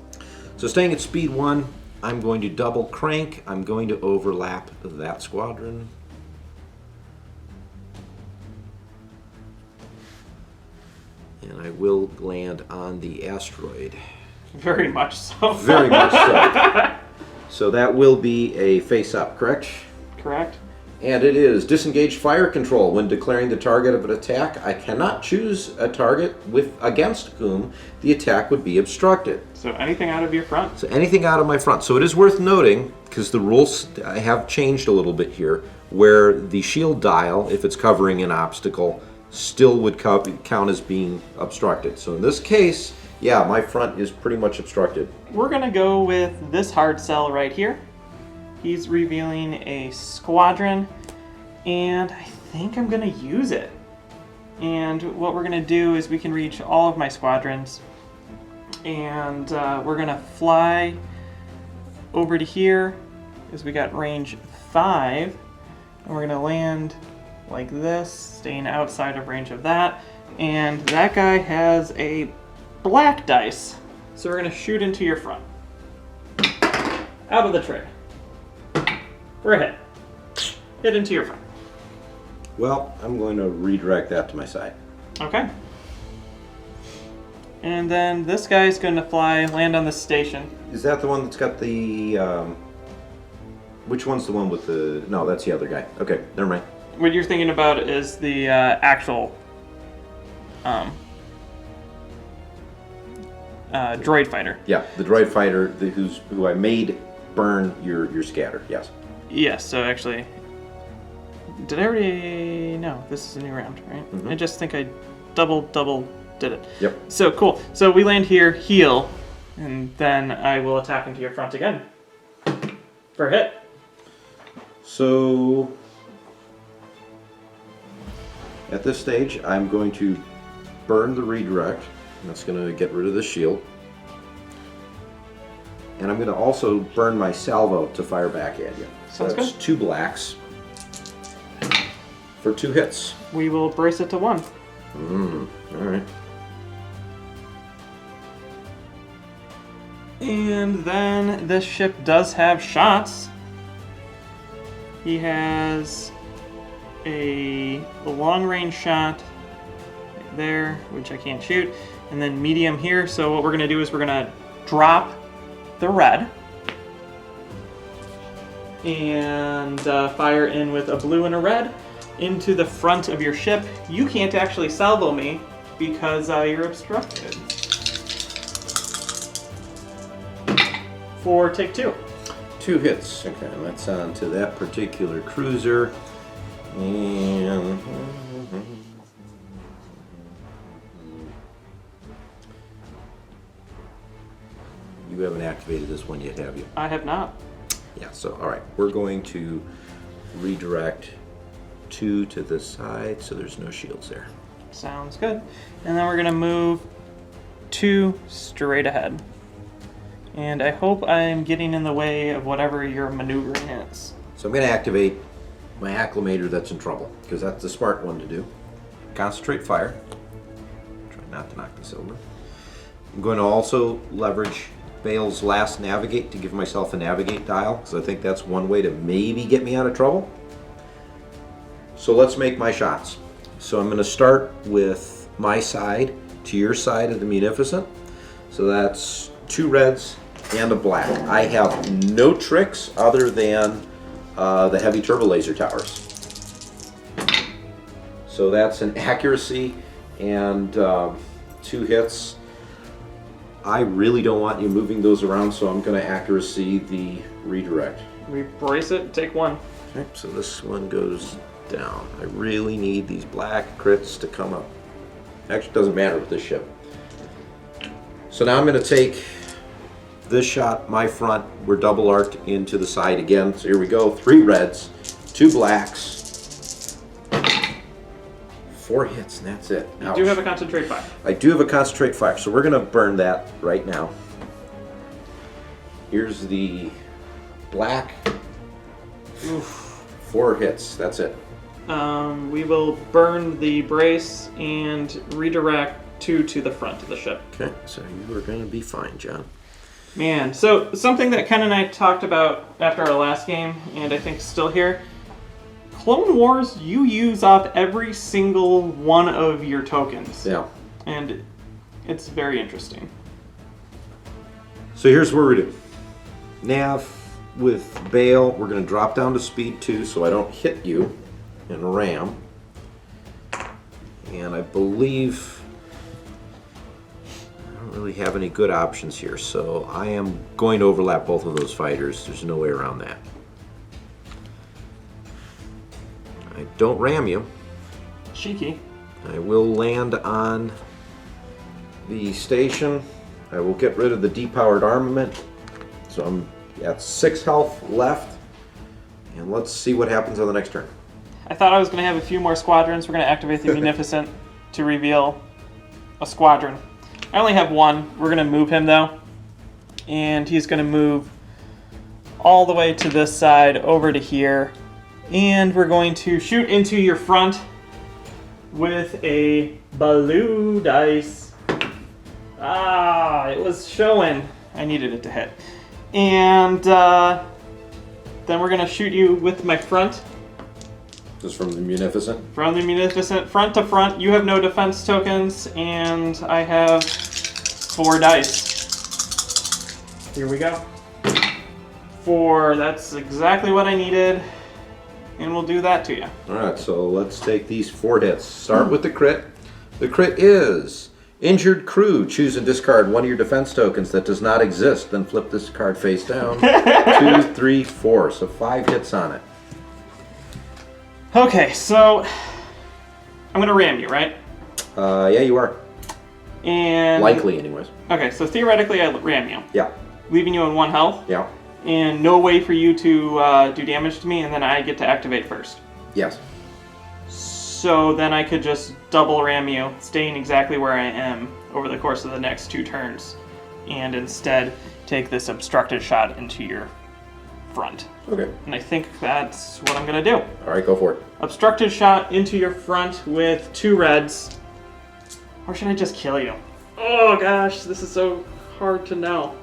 So staying at speed 1, I'm going to double crank. I'm going to overlap that squadron. And I will land on the asteroid. Very much so. Very much so. So that will be a face-up, correct? Correct. And it is disengaged fire control. When declaring the target of an attack, I cannot choose a target against whom the attack would be obstructed. So anything out of your front? So anything out of my front. So it is worth noting, because the rules have changed a little bit here, where the shield dial, if it's covering an obstacle, still would count as being obstructed. So in this case, yeah, my front is pretty much obstructed. We're going to go with this hard sell right here. He's revealing a squadron, and I think I'm going to use it. And what we're going to do is we can reach all of my squadrons, and we're going to fly over to here, because we got range 5, and we're going to land like this, staying outside of range of that, and that guy has a black dice, so we're going to shoot into your front. Out of the tray. For a hit. Hit into your front. Well, I'm going to redirect that to my side. Okay. And then this guy's going to fly, land on the station. Is that the one that's got the... which one's the one with the... No, that's the other guy. Okay, never mind. What you're thinking about is the actual droid fighter. Yeah, the droid fighter who I made burn your scatter, yes. Yes, so actually... Did I already... No, this is a new round, right? Mm-hmm. I just think I double did it. Yep. So, cool. So we land here, heal, and then I will attack into your front again. For a hit. So... At this stage, I'm going to burn the redirect. That's going to get rid of the shield. And I'm going to also burn my salvo to fire back at you. So Sounds that's good. 2 blacks for 2 hits. We will brace it to 1. Alright. And then this ship does have shots. He has a long-range shot right there, which I can't shoot, and then medium here. So what we're going to do is we're going to drop the red. And fire in with a blue and a red into the front of your ship. You can't actually salvo me because you're obstructed. For take 2. 2 hits. Okay, that's on to that particular cruiser. And you haven't activated this one yet, have you? I have not. Yeah, so all right, we're going to redirect 2 to the side so there's no shields there. Sounds good. And then we're going to move 2 straight ahead. And I hope I'm getting in the way of whatever your maneuvering is. So I'm going to activate my Acclimator that's in trouble, because that's the smart one to do. Concentrate fire. Try not to knock this over. I'm going to also leverage Bail's last navigate to give myself a navigate dial, because I think that's one way to maybe get me out of trouble. So let's make my shots. So I'm going to start with my side to your side of the Munificent. So that's 2 reds and a black. I have no tricks other than the heavy turbo laser towers. So that's an accuracy and 2 hits. I really don't want you moving those around, so I'm going to accuracy the redirect. We brace it, take 1. Okay, so this one goes down. I really need these black crits to come up. Actually, it doesn't matter with this ship. So now I'm going to take this shot, my front. We're double arced into the side again. So here we go. 3 reds, 2 blacks, 4 hits, and that's it. You do have a concentrate fire. I do have a concentrate fire, so we're going to burn that right now. Here's the black. Oof, 4 hits. That's it. We will burn the brace and redirect 2 to the front of the ship. Okay, so you are going to be fine, John. Man, so something that Ken and I talked about after our last game, and I think still here, Clone Wars, you use up every single one of your tokens. Yeah. And it's very interesting. So here's what we're doing. Nav with Bail, we're going to drop down to speed 2 so I don't hit you and ram. And I believe I don't really have any good options here, so I am going to overlap both of those fighters. There's no way around that. I don't ram you. Cheeky. I will land on the station. I will get rid of the depowered armament. So I'm at 6 health left. And let's see what happens on the next turn. I thought I was going to have a few more squadrons. We're going to activate the Munificent to reveal a squadron. I only have 1. We're going to move him, though. And he's going to move all the way to this side over to here. And we're going to shoot into your front with a blue dice. Ah, it was showing. I needed it to hit. And then we're going to shoot you with my front. Just from the Munificent? From the Munificent, front to front. You have no defense tokens, and I have 4 dice. Here we go. 4, that's exactly what I needed. And we'll do that to you. Alright, so let's take these 4 hits. Start with the crit. The crit is injured crew. Choose and discard one of your defense tokens that does not exist. Then flip this card face down. 2, 3, 4. So 5 hits on it. Okay, so I'm going to ram you, right? Yeah, you are. And Likely, anyways. Okay, so theoretically I ram you. Yeah. Leaving you on 1 health. Yeah. And no way for you to do damage to me, and then I get to activate first. Yes. So then I could just double ram you, staying exactly where I am over the course of the next 2 turns, and instead take this obstructed shot into your front. Okay. And I think that's what I'm going to do. Alright, go for it. Obstructed shot into your front with 2 reds. Or should I just kill you? Oh gosh, this is so hard to know.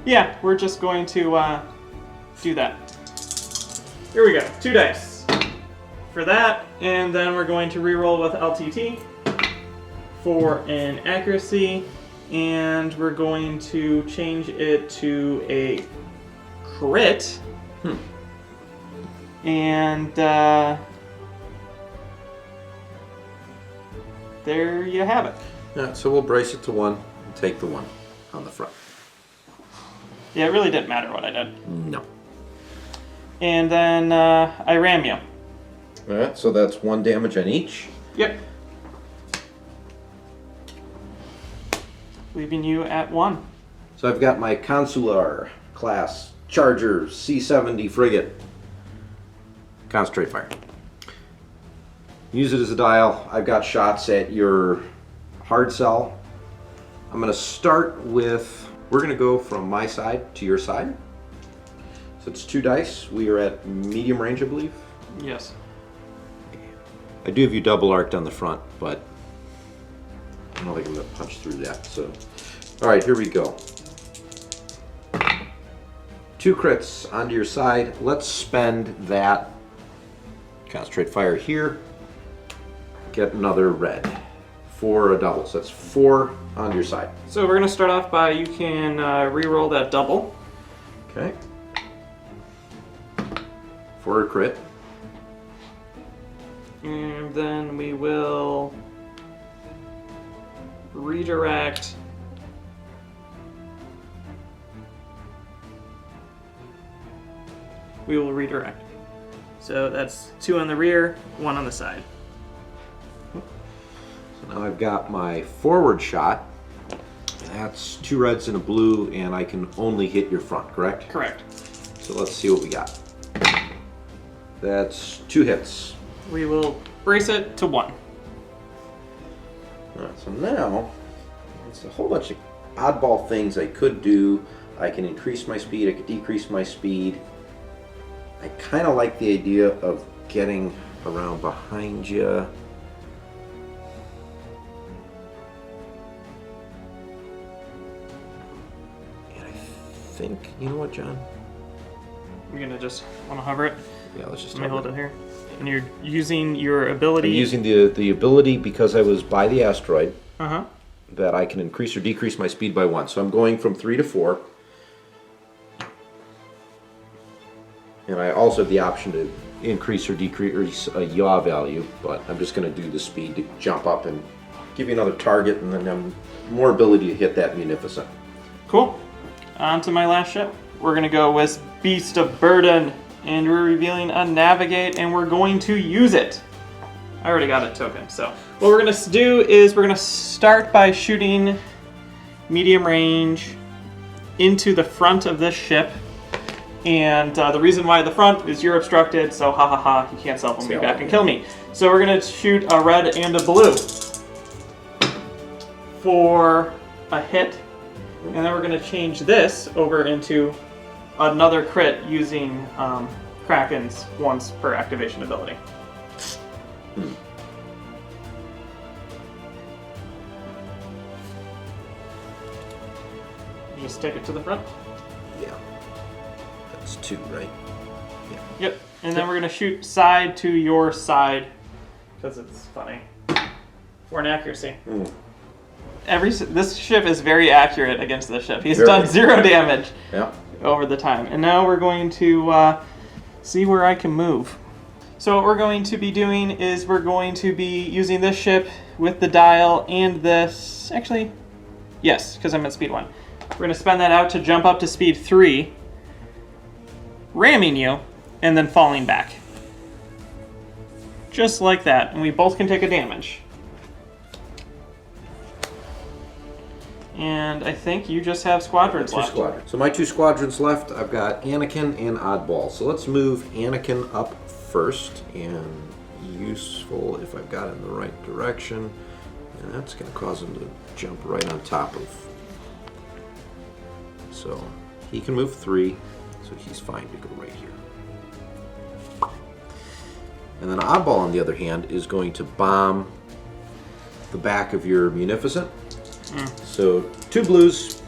Yeah, we're just going to do that. Here we go, 2 dice for that, and then we're going to reroll with LTT for an accuracy, and we're going to change it to a crit. And there you have it. Yeah, so we'll brace it to 1 and take the 1 on the front. Yeah, it really didn't matter what I did. No. And then I ram you. Alright, so that's 1 damage on each. Yep. Leaving you at 1. So I've got my Consular class Charger C-70 frigate. Concentrate fire. Use it as a dial. I've got shots at your hard cell. I'm going to start with, we're going to go from my side to your side. So it's 2 dice. We are at medium range, I believe. Yes. I do have you double arced on the front, but I don't think I'm going to punch through that. So, all right, here we go. 2 crits onto your side. Let's spend that concentrate fire here. Get another red for a double. So that's 4 on your side. So we're going to start off by, you can re-roll that double. Okay. For a crit. And then we will redirect So that's 2 on the rear, 1 on the side. So now I've got my forward shot. That's 2 reds and a blue, and I can only hit your front, correct? Correct. So let's see what we got. That's 2 hits. We will brace it to 1. Alright, so now, it's a whole bunch of oddball things I could do. I can increase my speed, I could decrease my speed. I kind of like the idea of getting around behind you. And I think, you know what, John? You're going to just want to hover it? Yeah, let's just Let me hold it here. And you're using your ability. I'm using the ability, because I was by the asteroid, Uh-huh. that I can increase or decrease my speed by 1. So I'm going from 3 to 4. And I also have the option to increase or decrease a yaw value, but I'm just going to do the speed to jump up and give you another target, and then I'm more ability to hit that munificent. Cool. On to my last ship. We're going to go with Beast of Burden, and we're revealing a Navigate, and we're going to use it. I already got a token, so what we're going to do is we're going to start by shooting medium range into the front of this ship. And the reason why the front is you're obstructed, so ha ha ha, you can't self me back and kill me. So we're going to shoot a red and a blue for a hit. And then we're going to change this over into another crit using Kraken's once per activation ability. Just stick it to the front. Yeah. That's 2, right? Yeah. Yep. And then we're going to shoot side to your side, because it's funny, for an accuracy. This ship is very accurate against this ship. He's done 0 damage over the time. And now we're going to see where I can move. So what we're going to be doing is we're going to be using this ship with the dial and this... Actually, yes, because I'm at speed 1. We're going to spend that out to jump up to speed 3, ramming you, and then falling back. Just like that. And we both can take a damage. And I think you just have squadrons left. 2 squadrons. So my 2 squadrons left, I've got Anakin and Oddball. So let's move Anakin up first, and useful if I've got it in the right direction. And that's going to cause him to jump right on top of. So he can move 3, so he's fine to go right here. And then Oddball, on the other hand, is going to bomb the back of your Munificent. So 2 blues,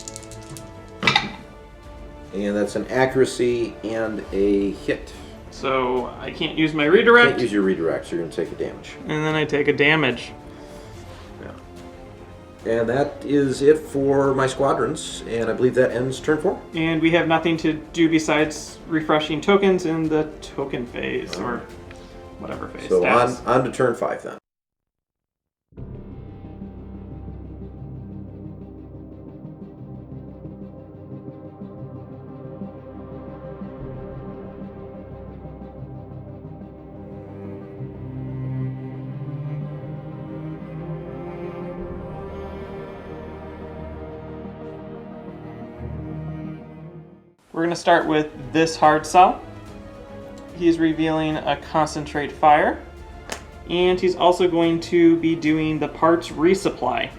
and that's an accuracy and a hit. So I can't use my redirect. Can't use your redirect, so you're going to take a damage. And then I take a damage. Yeah. And that is it for my squadrons, and I believe that ends turn 4. And we have nothing to do besides refreshing tokens in the token phase, or whatever phase. So on to turn 5 then. We're going to start with this hard sell. He's revealing a concentrate fire. And he's also going to be doing the parts resupply.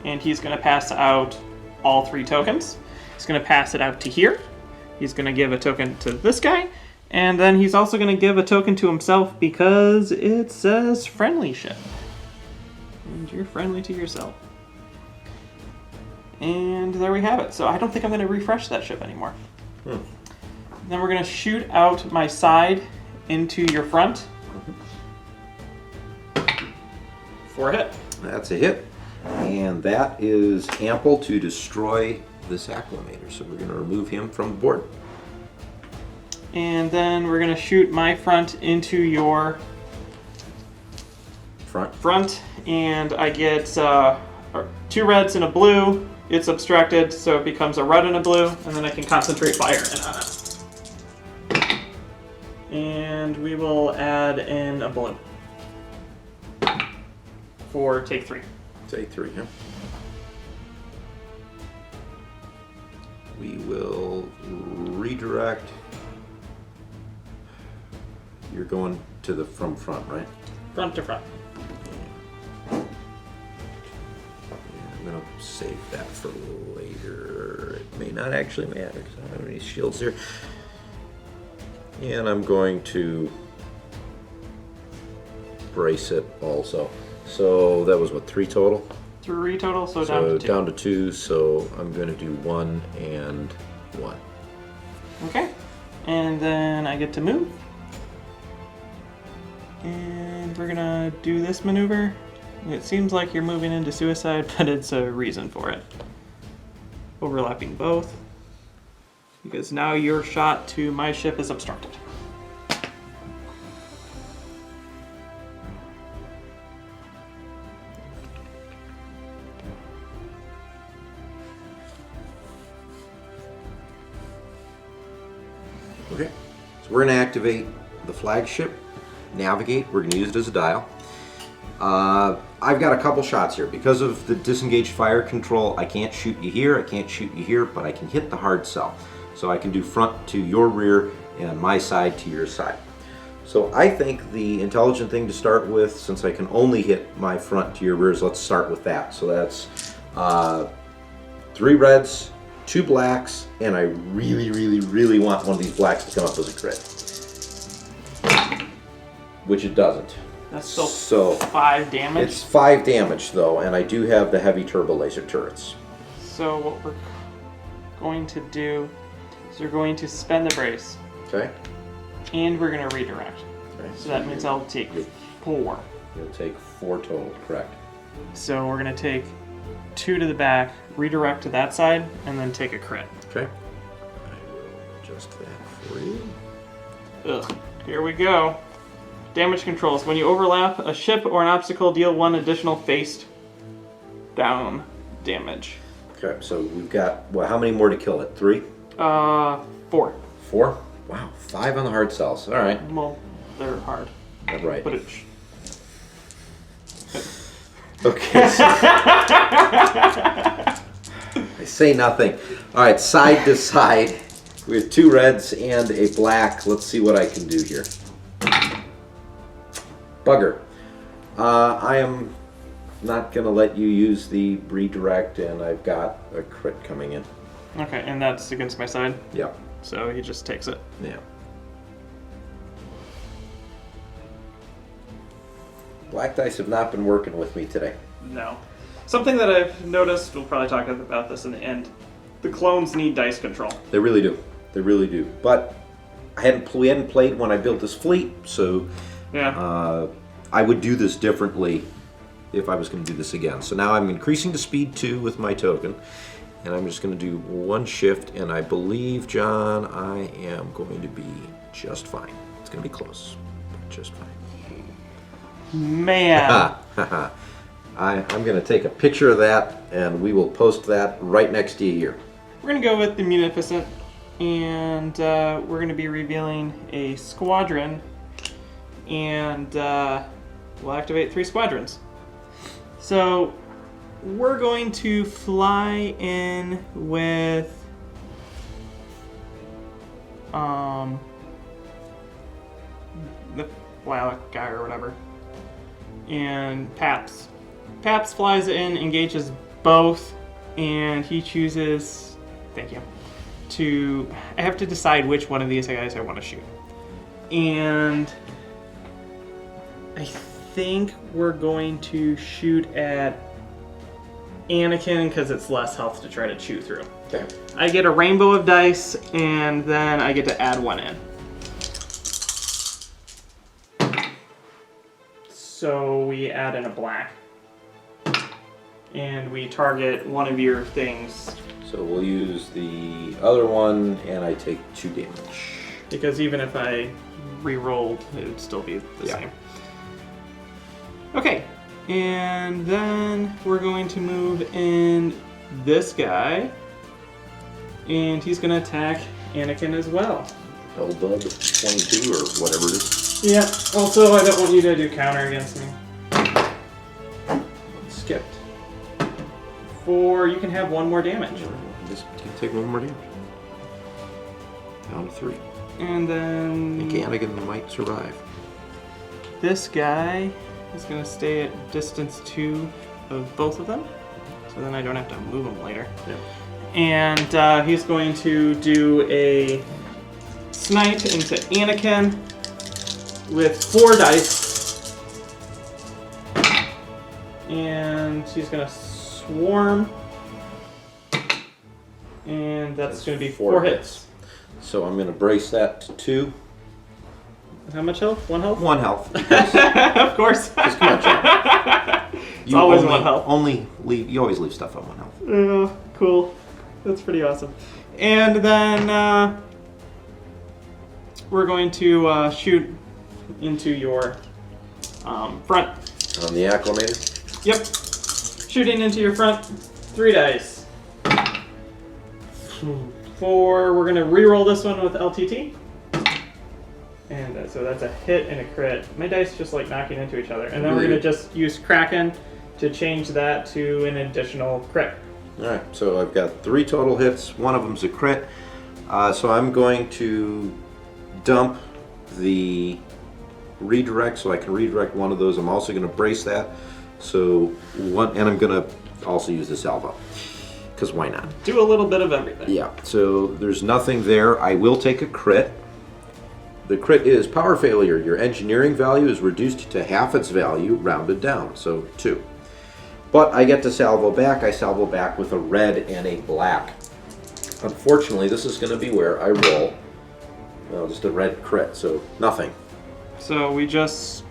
And he's going to pass out all 3 tokens. He's going to pass it out to here. He's going to give a token to this guy. And then he's also going to give a token to himself because it says friendly ship. And you're friendly to yourself. And there we have it. So I don't think I'm going to refresh that ship anymore. Then we're going to shoot out my side into your front for a hit. That's a hit. And that is ample to destroy this Acclimator. So we're going to remove him from the board. And then we're going to shoot my front into your front. And I get 2 reds and a blue. It's obstructed, so it becomes a red and a blue, and then I can concentrate fire in on it. And we will add in a blue for take 3. Take 3, huh? We will redirect. You're going to the from front, right? Front to front. I'm going to save that for later. It may not actually matter because I don't have any shields here. And I'm going to brace it also. So that was what, 3 total? 3 total, so down to 2. Down to 2, so I'm going to do 1 and 1. Okay. And then I get to move. And we're going to do this maneuver. It seems like you're moving into suicide, but it's a reason for it. Overlapping both. Because now your shot to my ship is obstructed. Okay, so we're going to activate the flagship, navigate. We're going to use it as a dial. I've got a couple shots here. Because of the disengaged fire control, I can't shoot you here, I can't shoot you here, but I can hit the hard sell. So I can do front to your rear and my side to your side. So I think the intelligent thing to start with, since I can only hit my front to your rear, is let's start with that. So that's 3 reds, 2 blacks, and I really want one of these blacks to come up as a crit. Which it doesn't. That's still 5 damage. It's 5 damage though, and I do have the heavy turbo laser turrets. So what we're going to do is we're going to spend the brace. Okay. And we're going to redirect. Okay. So that means I'll take 4. You'll take 4 total, correct. So we're going to take 2 to the back, redirect to that side, and then take a crit. Okay. I will adjust that for you. Ugh. Here we go. Damage controls. When you overlap a ship or an obstacle, deal 1 additional face down damage. Okay, so we've got, well, how many more to kill it? 3? 4. 4? Wow, 5 on the hard cells. All right. Well, they're hard. Right. But Okay. So I say nothing. All right, side to side. We have 2 reds and a black. Let's see what I can do here. Bugger. I am not going to let you use the redirect, and I've got a crit coming in. Okay, and that's against my side? Yep. So he just takes it. Yeah. Black dice have not been working with me today. No. Something that I've noticed, we'll probably talk about this in the end, the clones need dice control. They really do. They really do. But we hadn't played when I built this fleet, so yeah. I would do this differently if I was going to do this again. So now I'm increasing to speed 2 with my token, and I'm just going to do 1 shift, and I believe, John, I am going to be just fine. It's going to be close, but just fine. Man. I'm going to take a picture of that, and we will post that right next to you here. We're going to go with the Munificent, and we're going to be revealing a squadron, and we'll activate 3 squadrons. So we're going to fly in with the Lilac guy or whatever, and Paps. Paps flies in, engages both, and he chooses, thank you, I have to decide which one of these guys I want to shoot. And I think we're going to shoot at Anakin because it's less health to try to chew through. Okay. I get a rainbow of dice, and then I get to add 1 in. So we add in a black. And we target one of your things. So we'll use the other one, and I take 2 damage. Because even if I re-rolled, it would still be the same. Okay, and then we're going to move in this guy, and he's going to attack Anakin as well. Hellbug 22 or whatever it is. Yeah, also I don't want you to do counter against me. Skipped. 4, you can have 1 more damage. Just take 1 more damage. Down to 3. And then I think Anakin might survive. this guy is going to stay at distance 2 of both of them. So then I don't have to move him later. Yeah. And he's going to do a snipe into Anakin with 4 dice. And he's going to swarm. And that's going to be 4 hits. So I'm going to brace that to 2. How much health? 1 health? 1 health. Of course. Just come on, John. It's always 1 health. You always leave stuff on 1 health. Oh, cool. That's pretty awesome. And then we're going to shoot into your front. On the Acclimator? Yep. Shooting into your front. 3 dice. 4. We're going to re-roll this one with LTT. And so that's a hit and a crit. My dice just like knocking into each other. And then we're going to just use Kraken to change that to an additional crit. Alright, so I've got 3 total hits. 1 of them's a crit. So I'm going to dump the redirect so I can redirect 1 of those. I'm also going to brace that. And I'm going to also use the salvo. Because why not? Do a little bit of everything. Yeah, so there's nothing there. I will take a crit. The crit is power failure. Your engineering value is reduced to half its value, rounded down, so 2. But I get to salvo back. I salvo back with a red and a black. Unfortunately, this is going to be where I roll just a red crit, so nothing. So we just...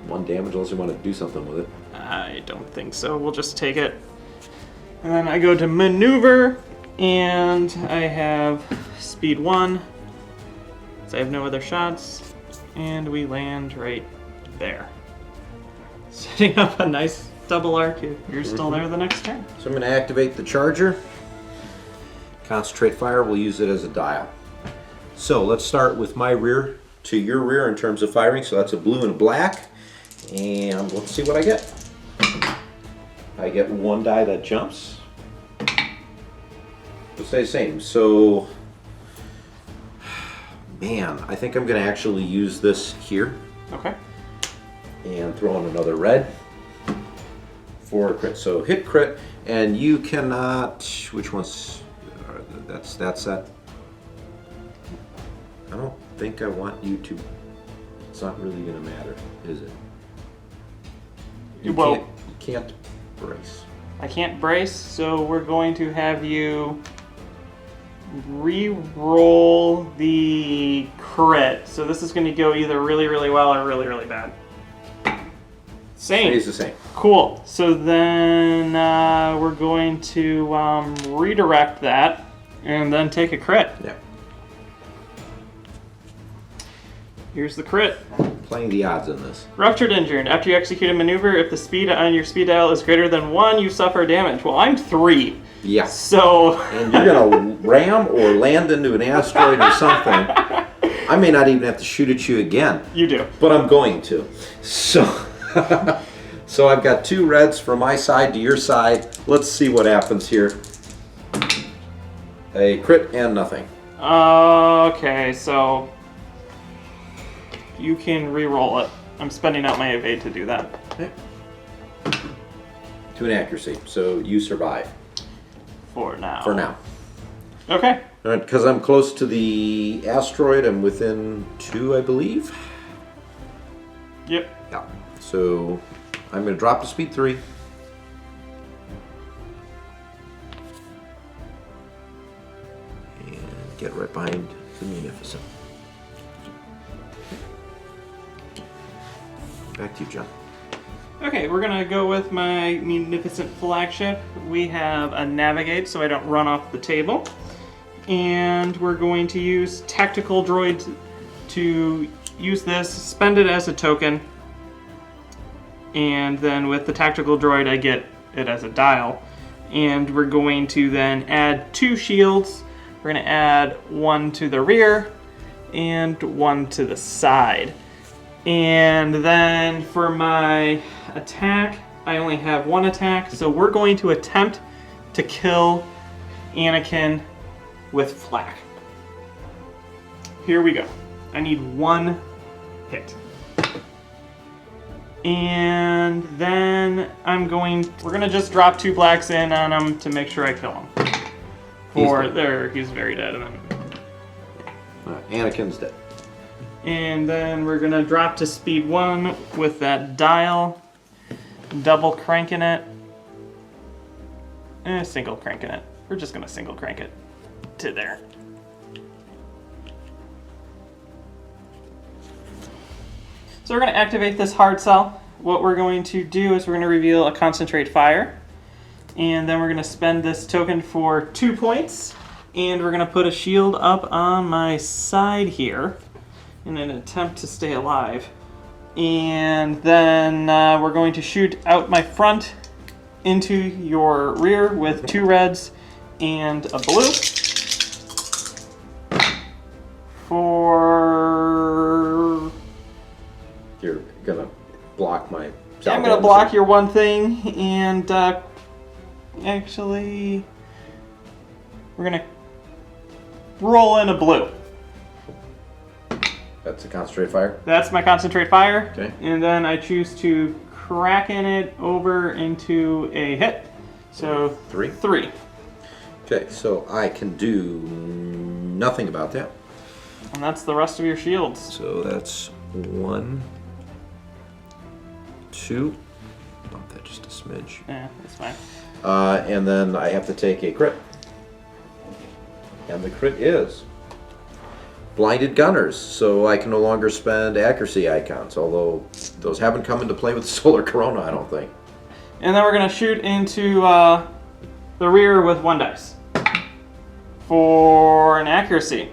1 damage unless you want to do something with it. I don't think so. We'll just take it. And then I go to maneuver, and I have speed 1. So I have no other shots, and we land right there. Setting up a nice double arc if you're still there the next turn. So I'm going to activate the charger. Concentrate fire, we'll use it as a dial. So let's start with my rear to your rear in terms of firing. So that's a blue and a black. And let's see what I get. I get 1 die that jumps. It'll stay the same. So, man, I think I'm going to actually use this here. Okay. And throw in another red for a crit. So hit crit, and you cannot. Which one's? That's that. I don't think I want you to. It's not really going to matter, is it? You can't brace. I can't brace, so we're going to have you re-roll the crit. So this is going to go either really, really well or really, really bad. Same. Stays the same. Cool. So then we're going to redirect that and then take a crit. Yeah. Here's the crit. Playing the odds in this. Ruptured injured. After you execute a maneuver, if the speed on your speed dial is greater than 1, you suffer damage. Well, I'm 3. Yeah. So... And you're going to ram or land into an asteroid or something. I may not even have to shoot at you again. You do. But I'm going to. So, so I've got 2 reds from my side to your side. Let's see what happens here. A crit and nothing. Okay, so... You can re-roll it. I'm spending out my evade to do that. Okay. To an accuracy, so you survive. For now. For now. Okay. All right, because I'm close to the asteroid, I'm within 2, I believe. Yep. Yeah. So I'm going to drop to speed 3. And get right behind the Munificent. Back to you, John. Okay, we're gonna go with my Munificent flagship. We have a navigate so I don't run off the table. And we're going to use tactical droids to use this, spend it as a token. And then with the tactical droid I get it as a dial. And we're going to then add 2 shields. We're gonna add 1 to the rear and 1 to the side. And then for my attack, I only have 1 attack, so we're going to attempt to kill Anakin with flak. Here we go. I need 1 hit. And then we're gonna just drop 2 blacks in on him to make sure I kill him. He's very dead. And then Anakin's dead. And then we're gonna drop to speed 1 with that dial, double cranking it, single cranking it. We're just gonna single crank it to there. So we're gonna activate this hard cell. What we're going to do is we're gonna reveal a concentrate fire, and then we're gonna spend this token for 2 points, and we're gonna put a shield up on my side here in an attempt to stay alive. And then we're going to shoot out my front into your rear with 2 reds and a blue. You're going to block my... Yeah, I'm going to block your 1 thing, and actually we're going to roll in a blue. That's a concentrate fire? That's my concentrate fire. Okay. And then I choose to Kraken it over into a hit. So 3? 3. Okay, so I can do nothing about that. And that's the rest of your shields. So that's 1, 2. Bump that just a smidge. Yeah, that's fine. And then I have to take a crit. And the crit is Blinded Gunners, so I can no longer spend accuracy icons, although those haven't come into play with the Solar Corona, I don't think. And then we're going to shoot into the rear with 1 dice for an accuracy.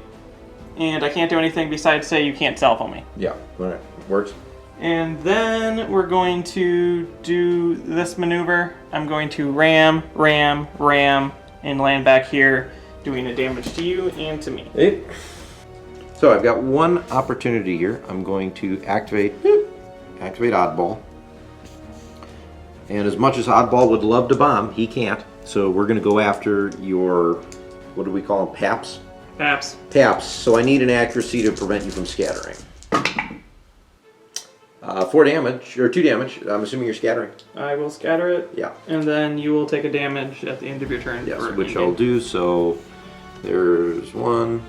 And I can't do anything besides say you can't self on me. Yeah, all right, works. And then we're going to do this maneuver. I'm going to ram, and land back here, doing a damage to you and to me. Hey. So I've got 1 opportunity here. I'm going to activate Oddball. And as much as Oddball would love to bomb, he can't. So we're going to go after your, what do we call them, Paps? Paps. Taps. So I need an accuracy to prevent you from scattering. 4 damage, or 2 damage. I'm assuming you're scattering. I will scatter it. Yeah. And then you will take a damage at the end of your turn. Yes, for which I'll do. So there's 1.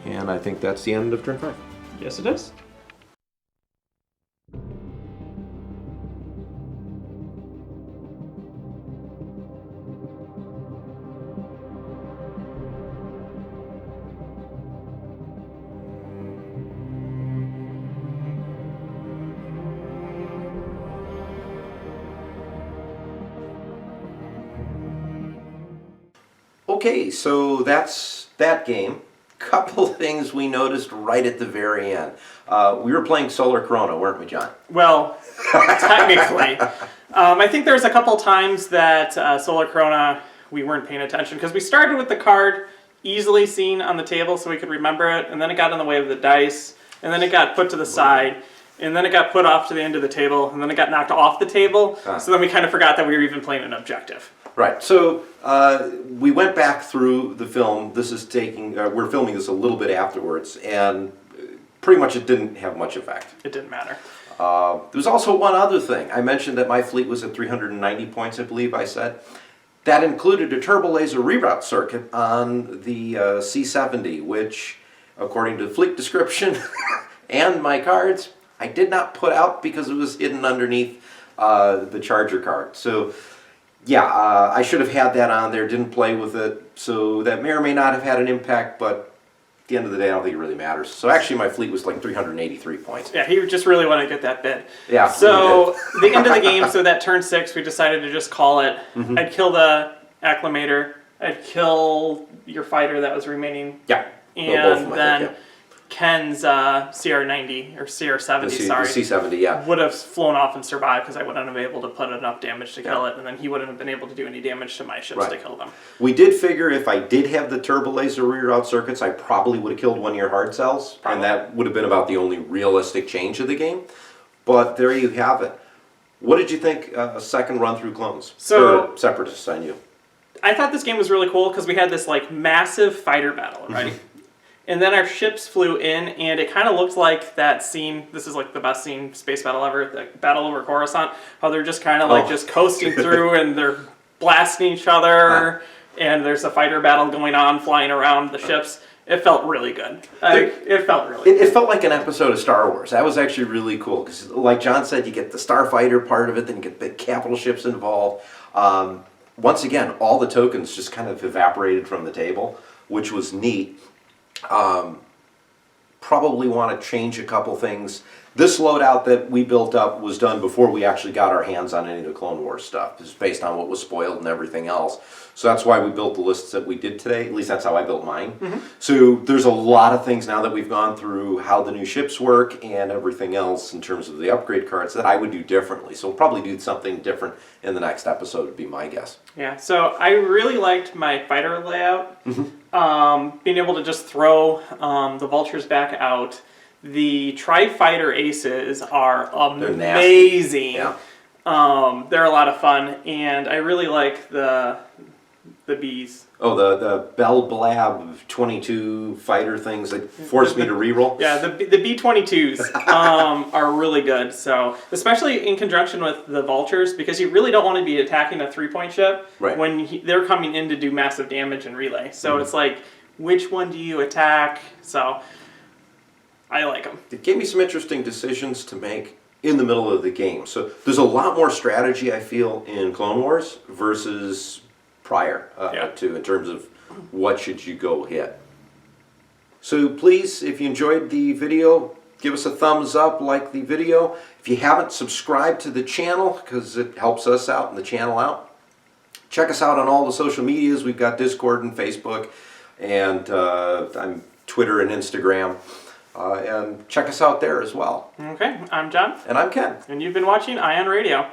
And I think that's the end of turn 5. Yes, it is. Okay, so that's that game. Couple things we noticed right at the very end. We were playing Solar Corona, weren't we, John? Well, technically. I think there was a couple times that Solar Corona, we weren't paying attention, because we started with the card easily seen on the table so we could remember it, and then it got in the way of the dice, and then it got put to the side, and then it got put off to the end of the table, and then it got knocked off the table, so then we kind of forgot that we were even playing an objective. Right, so we went back through the film. This is we're filming this a little bit afterwards, and pretty much it didn't have much effect. It didn't matter. There was also one other thing. I mentioned that my fleet was at 390 points, I believe I said. That included a turbo laser reroute circuit on the C-70, which, according to the fleet description and my cards, I did not put out because it was hidden underneath the charger card. So, yeah, I should have had that on there, didn't play with it, so that may or may not have had an impact, but at the end of the day, I don't think it really matters. So actually, my fleet was like 383 points. Yeah, he just really wanted to get that bid. Yeah. So the end of the game, so that turn 6, we decided to just call it. I'd kill the Acclimator. I'd kill your fighter that was remaining. Yeah. And then Ken's CR-90 or CR-70, sorry. The C-70, yeah. Would have flown off and survived because I wouldn't have been able to put enough damage to kill it, and then he wouldn't have been able to do any damage to my ships to kill them. We did figure if I did have the turbo laser reroute circuits, I probably would have killed one of your hard cells, and that would have been about the only realistic change of the game. But there you have it. What did you think a second run through clones? So, or Separatists, I knew. I thought this game was really cool because we had this like massive fighter battle, right? And then our ships flew in, and it kind of looked like that scene. This is like the best scene, space battle ever, the battle over Coruscant. How they're just kind of like just coasting through, and they're blasting each other, and there's a fighter battle going on, flying around the ships. It felt really good. It felt really good. It felt like an episode of Star Wars. That was actually really cool because, like John said, you get the starfighter part of it, then you get the capital ships involved. Once again, all the tokens just kind of evaporated from the table, which was neat. Probably want to change a couple things. This loadout that we built up was done before we actually got our hands on any of the Clone Wars stuff. It's based on what was spoiled and everything else. So that's why we built the lists that we did today. At least that's how I built mine. So there's a lot of things now that we've gone through how the new ships work and everything else in terms of the upgrade cards that I would do differently. So we'll probably do something different in the next episode would be my guess. Yeah, so I really liked my fighter layout. Being able to just throw the vultures back out. The Tri-Fighter Aces are amazing. Yeah. They're a lot of fun, and I really like the bees. Oh, the Bell Blab 22 fighter things that forced me to reroll? Yeah, the B-22s are really good. So, especially in conjunction with the vultures, because you really don't want to be attacking a 3-point ship when they're coming in to do massive damage and relay. So it's like, which one do you attack? So I like them. It gave me some interesting decisions to make in the middle of the game. So there's a lot more strategy, I feel, in Clone Wars versus prior to in terms of what should you go hit. So please, if you enjoyed the video, give us a thumbs up, like the video. If you haven't subscribed to the channel, because it helps us out and the channel out, check us out on all the social medias. We've got Discord and Facebook, and I'm Twitter and Instagram. And check us out there as well. Okay, I'm John. And I'm Ken. And you've been watching Ion Radio.